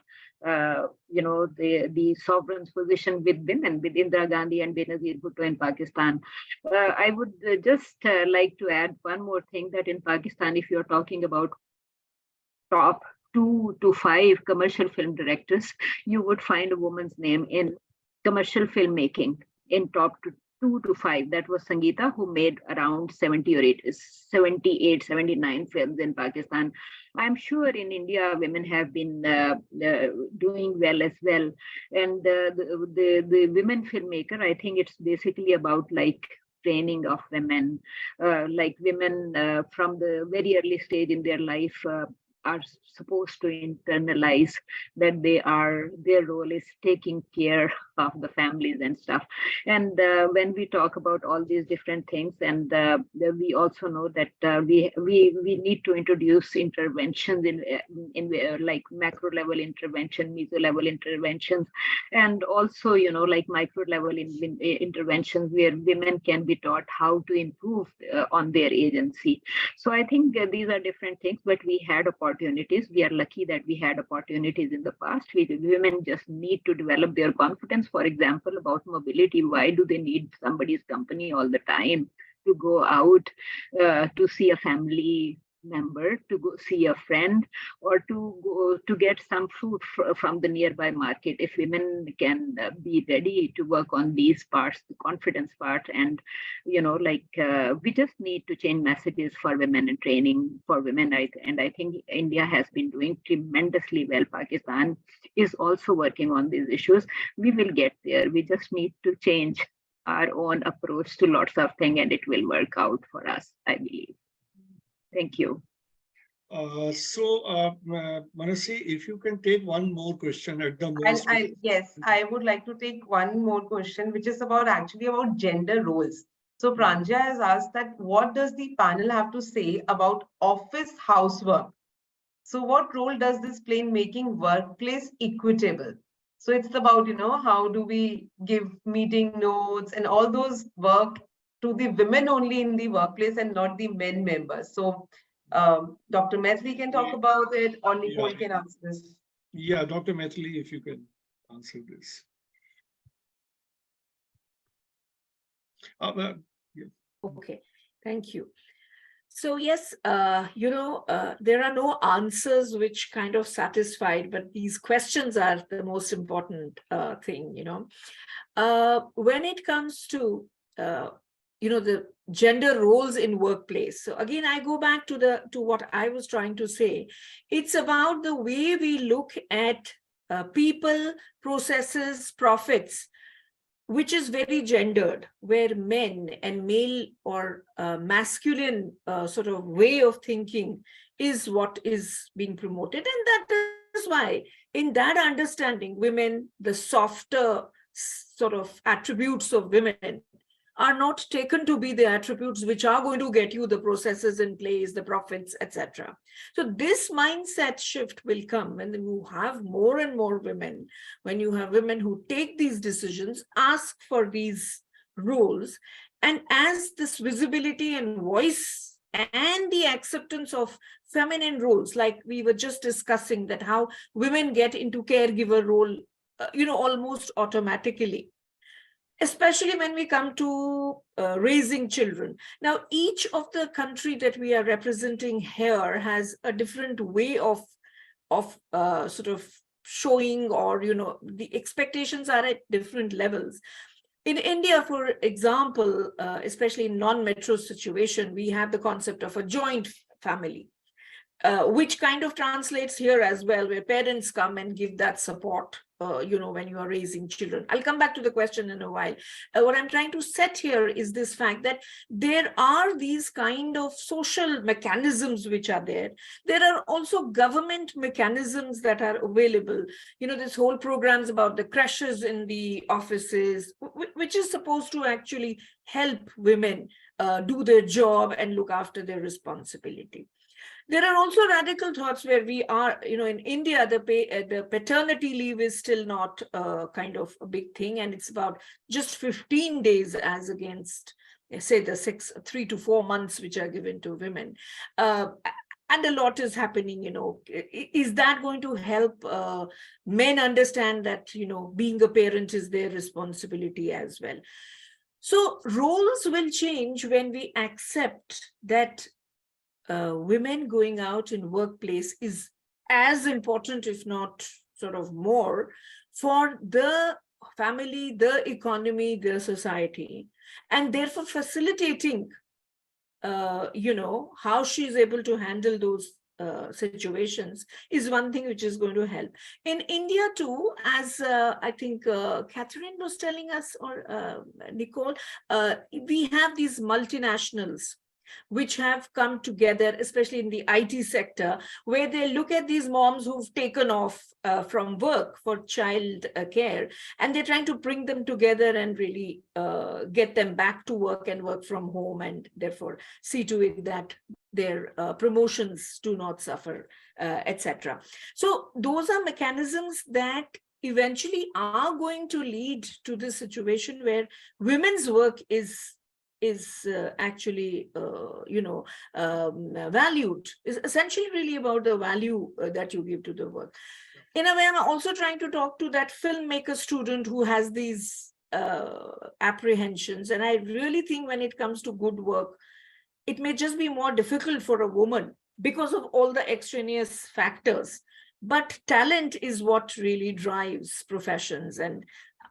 you know, the sovereign's position with women, with Indira Gandhi and Benazir Bhutto in Pakistan. I would just like to add one more thing, that in Pakistan, if you're talking about top 2 to 5 commercial film directors, you would find a woman's name in commercial filmmaking in top 2 to 5. That was Sangeeta, who made around 78, 79 films in Pakistan. I'm sure in India, women have been doing well as well. And the women filmmaker, I think it's basically about like training of women, like women from the very early stage in their life are supposed to internalize that their role is taking care of the families and stuff. And when we talk about all these different things, and we also know that we need to introduce interventions in like macro level intervention, meso level interventions, and also, you know, like micro level interventions where women can be taught how to improve on their agency. So I think these are different things, but we had opportunities. We are lucky that we had opportunities in the past. Women just need to develop their confidence. For example, about mobility, why do they need somebody's company all the time to go out to see a family member, to go see a friend, or to go to get some fruit from the nearby market? If women can be ready to work on these parts, the confidence part, and you know, like we just need to change messages for women and training for women. And I think India has been doing tremendously well. Pakistan is also working on these issues. We will get there. We just need to change our own approach to lots of things, and it will work out for us, I believe. Thank you. Manasi, if you can take one more question at the most. Yes, I would like to take one more question, which is about gender roles. So Pranja has asked that what does the panel have to say about office housework? So what role does this play in making workplace equitable? So it's about, how do we give meeting notes and all those work to the women only in the workplace and not the men members. So Dr. Maithili can talk about it, or Nicole can answer this. Yeah, Dr. Maithili, if you can answer this. Okay, thank you. So yes, there are no answers which kind of satisfied, but these questions are the most important thing, when it comes to, the gender roles in workplace. So again, I go back to what I was trying to say. It's about the way we look at people, processes, profits, which is very gendered, where men and male or masculine sort of way of thinking is what is being promoted. And that is why in that understanding, women, the softer sort of attributes of women are not taken to be the attributes which are going to get you the processes in place, the profits, etc. So this mindset shift will come when you have more and more women, when you have women who take these decisions, ask for these roles, and as this visibility and voice and the acceptance of feminine roles, like we were just discussing, that how women get into caregiver role, almost automatically, especially when we come to raising children. Now, each of the country that we are representing here has a different way of sort of showing, or, the expectations are at different levels. In India, for example, especially in non-metro situation, we have the concept of a joint family, which kind of translates here as well, where parents come and give that support, when you are raising children. I'll come back to the question in a while. What I'm trying to set here is this fact that there are these kind of social mechanisms which are there. There are also government mechanisms that are available. This whole programs about the crashes in the offices, which is supposed to actually help women do their job and look after their responsibility. There are also radical thoughts where we are, in India, the paternity leave is still not kind of a big thing, and it's about just 15 days as against, say, the 3 to 4 months which are given to women. And a lot is happening, is that going to help men understand that, being a parent is their responsibility as well? So roles will change when we accept that women going out in workplace is as important, if not sort of more, for the family, the economy, the society, and therefore facilitating, how she is able to handle those situations is one thing which is going to help. In India too, as I think Catherine was telling us, or Nicole, we have these multinationals which have come together, especially in the IT sector, where they look at these moms who've taken off from work for child care, and they're trying to bring them together and really get them back to work and work from home, and therefore see to it that their promotions do not suffer, etc. So those are mechanisms that eventually are going to lead to this situation where women's work is actually, valued. Is essentially really about the value that you give to the work. In a way, I'm also trying to talk to that filmmaker student who has these apprehensions. And I really think when it comes to good work, it may just be more difficult for a woman because of all the extraneous factors. But talent is what really drives professions. And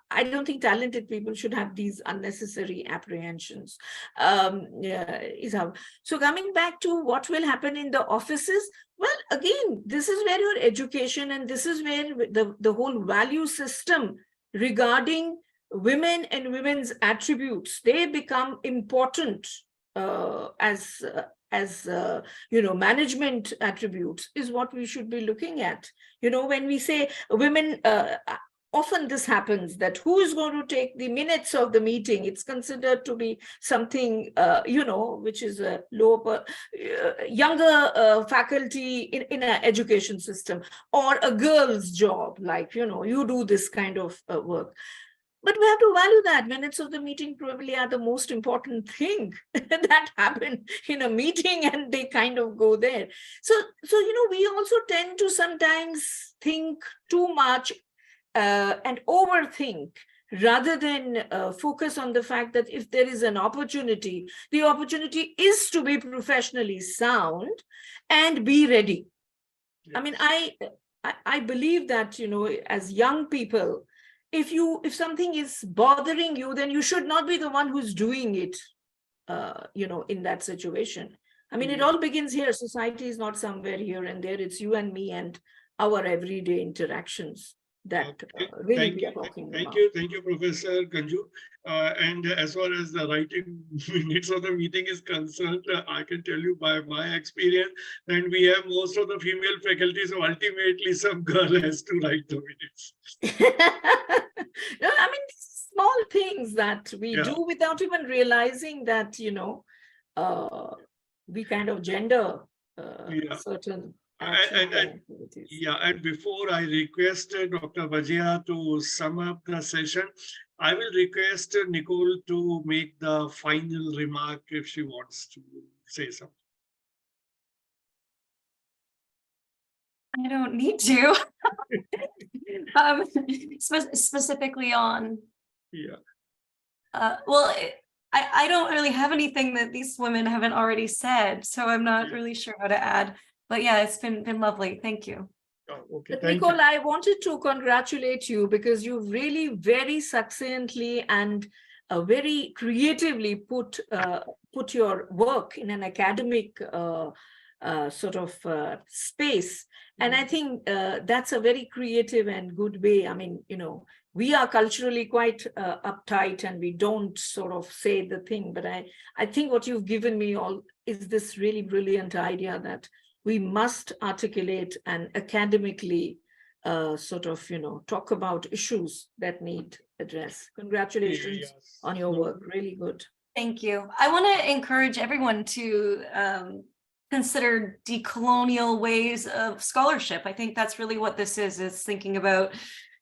I don't think talented people should have these unnecessary apprehensions. So coming back to what will happen in the offices, well, again, this is where your education, and this is where the whole value system regarding women and women's attributes, they become important as management attributes is what we should be looking at. When we say women, often this happens, that who is going to take the minutes of the meeting? It's considered to be something, which is a lower, younger faculty in an education system, or a girl's job, like, you do this kind of work. But we have to value that. Minutes of the meeting probably are the most important thing that happened in a meeting, and they kind of go there. So we also tend to sometimes think too much and overthink, rather than focus on the fact that if there is an opportunity, the opportunity is to be professionally sound and be ready. Yes. I mean, I believe that, as young people, if something is bothering you, then you should not be the one who's doing it, in that situation. I mean, it all begins here. Society is not somewhere here and there. It's you and me and our everyday interactions that really we are talking about. Thank you, Professor Ganju. And as far as the writing minutes of the meeting is concerned, I can tell you by my experience, and we have most of the female faculty, so ultimately some girl has to write the minutes. No, I mean, small things that we do without even realizing that, we kind of gender certain and before I request Dr. Vajia to sum up the session, I will request Nicole to make the final remark if she wants to say something. I don't need to. Specifically on. Well, I don't really have anything that these women haven't already said, so I'm not really sure how to add. But yeah, it's been lovely. Thank you. Oh, okay. But Nicole, I wanted to congratulate you, because you've really very succinctly and very creatively put your work in an academic sort of space. And I think that's a very creative and good way. I mean, we are culturally quite uptight, and we don't sort of say the thing. But I think what you've given me all is this really brilliant idea that we must articulate and academically talk about issues that need address. Congratulations on your work. Really good. Thank you. I want to encourage everyone to consider decolonial ways of scholarship. I think that's really what this is thinking about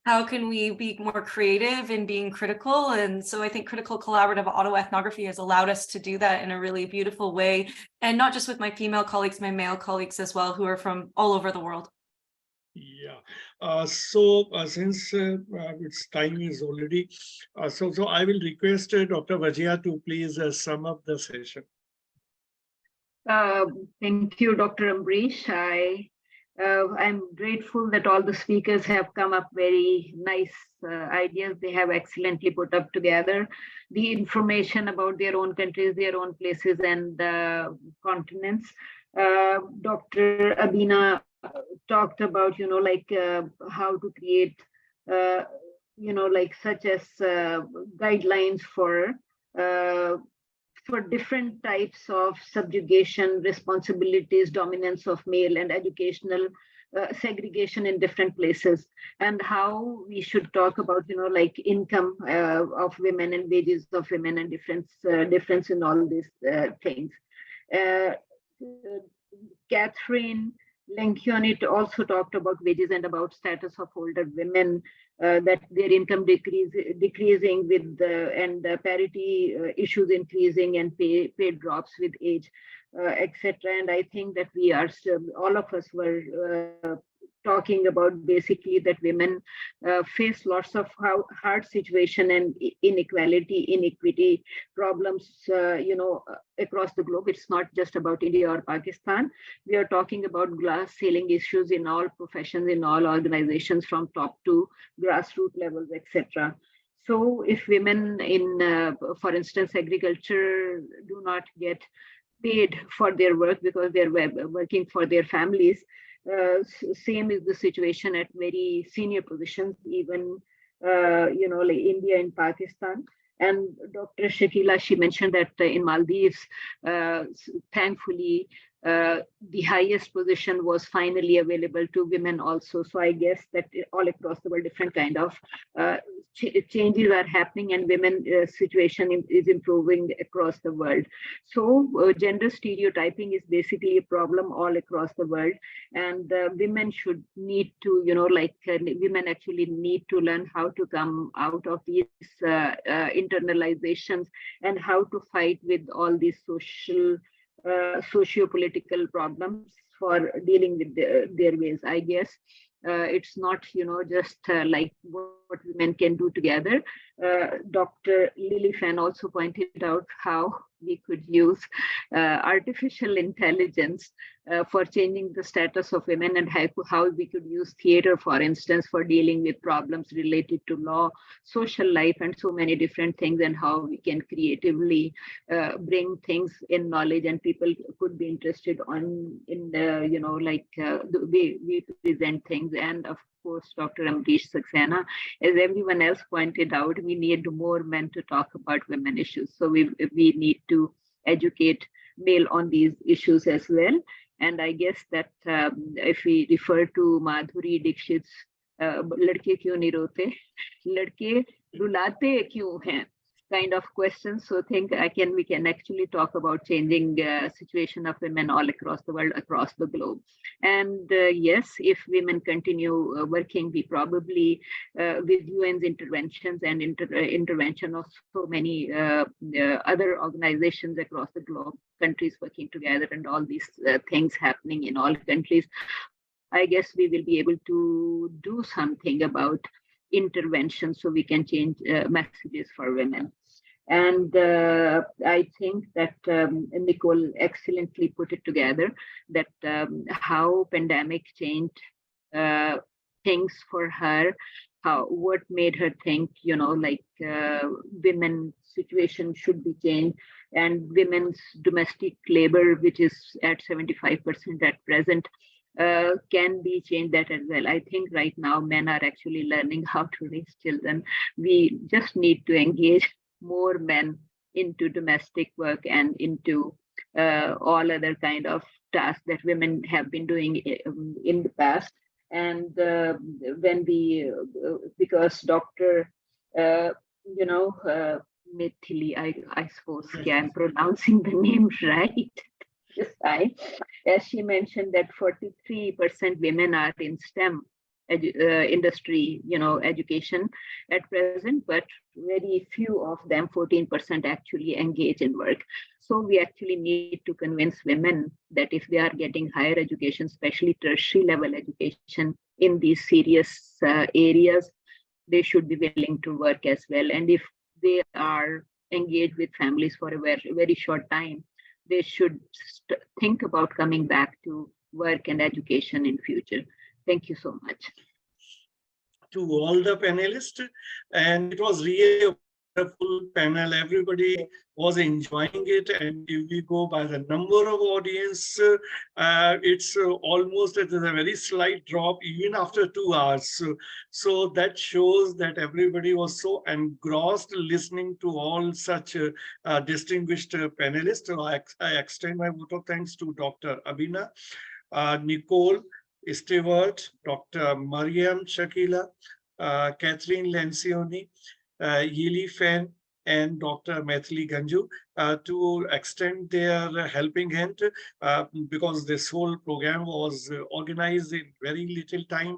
how can we be more creative in being critical. And so I think critical collaborative autoethnography has allowed us to do that in a really beautiful way. And not just with my female colleagues, my male colleagues as well, who are from all over the world. Yeah. Since its time is already, so I will request Dr. Vajia to please sum up the session. Thank you, Dr. Ambrish. I'm grateful that all the speakers have come up very nice ideas. They have excellently put up together the information about their own countries, their own places and continents. Dr. Abina talked about, how to create, such as guidelines for different types of subjugation, responsibilities, dominance of male, and educational segregation in different places, and how we should talk about, income of women and wages of women and difference in all these things. Catherine Lencioni also talked about wages and about status of older women, that their income decreasing with and parity issues increasing and pay drops with age, etc. And I think that we are still, all of us were talking about basically that women face lots of hard situation and inequity problems, across the globe. It's not just about India or Pakistan. We are talking about glass ceiling issues in all professions, in all organizations, from top to grassroots levels, etc. So if women in, for instance, agriculture do not get paid for their work because they're working for their families, same is the situation at very senior positions, even like India and Pakistan. And Dr. Shakila, she mentioned that in Maldives, thankfully, the highest position was finally available to women also. So I guess that all across the world, different kind of changes are happening, and women situation is improving across the world. So gender stereotyping is basically a problem all across the world, and women should need to, women actually need to learn how to come out of these internalizations and how to fight with all these socio-political problems for dealing with their ways. I guess it's not, just like what women can do together. Dr. Lily Fan also pointed out how we could use artificial intelligence for changing the status of women, and how we could use theater, for instance, for dealing with problems related to law, social life, and so many different things, and how we can creatively bring things in knowledge, and people could be interested in the way we present things. And of course, Dr. Amrish Saxena, as everyone else pointed out, we need more men to talk about women issues. So we need to educate male on these issues as well. And I guess that if we refer to Madhuri Dixit's "Ladke kyun nahi rote, ladke rulate kyun hain" kind of questions. So we can actually talk about changing situation of women all across the world, across the globe. And yes, if women continue working, we probably with UN's interventions and intervention of so many other organizations across the globe, countries working together, and all these things happening in all countries, I guess we will be able to do something about intervention so we can change messages for women. And I think that Nicole excellently put it together, that how pandemic changed things for her, what made her think, women's situation should be changed, and women's domestic labor, which is at 75% at present, can be changed that as well. I think right now men are actually learning how to raise children. We just need to engage more men into domestic work and into all other kind of tasks that women have been doing in the past. And because Dr. Mithili, I suppose, I'm pronouncing the name right this time, as she mentioned that 43% women are in STEM industry, education at present, but very few of them, 14%, actually engage in work. So we actually need to convince women that if they are getting higher education, especially tertiary level education in these serious areas, they should be willing to work as well. And if they are engaged with families for a very, very short time, they should think about coming back to work and education in future. Thank you so much. To all the panelists, and it was really a wonderful panel. Everybody was enjoying it, and if we go by the number of audience, it's almost at a very slight drop even after 2 hours. So that shows that everybody was so engrossed listening to all such distinguished panelists. So I extend my vote of thanks to Dr. Abina, Nicole Stewart, Dr. Mariam Shakila, Catherine Lencioni, Yili Fan, and Dr. Maithili Ganju to extend their helping hand because this whole program was organized in very little time.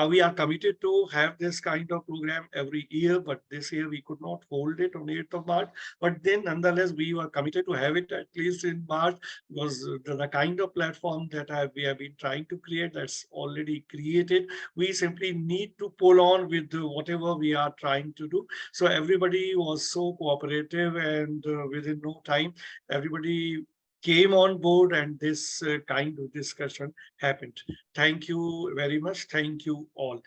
We are committed to have this kind of program every year, but this year we could not hold it on 8th of March. But then nonetheless, we were committed to have it at least in March, because the kind of platform that we have been trying to create, that's already created. We simply need to pull on with whatever we are trying to do. So everybody was so cooperative, and within no time, everybody came on board, and this kind of discussion happened. Thank you very much. Thank you all.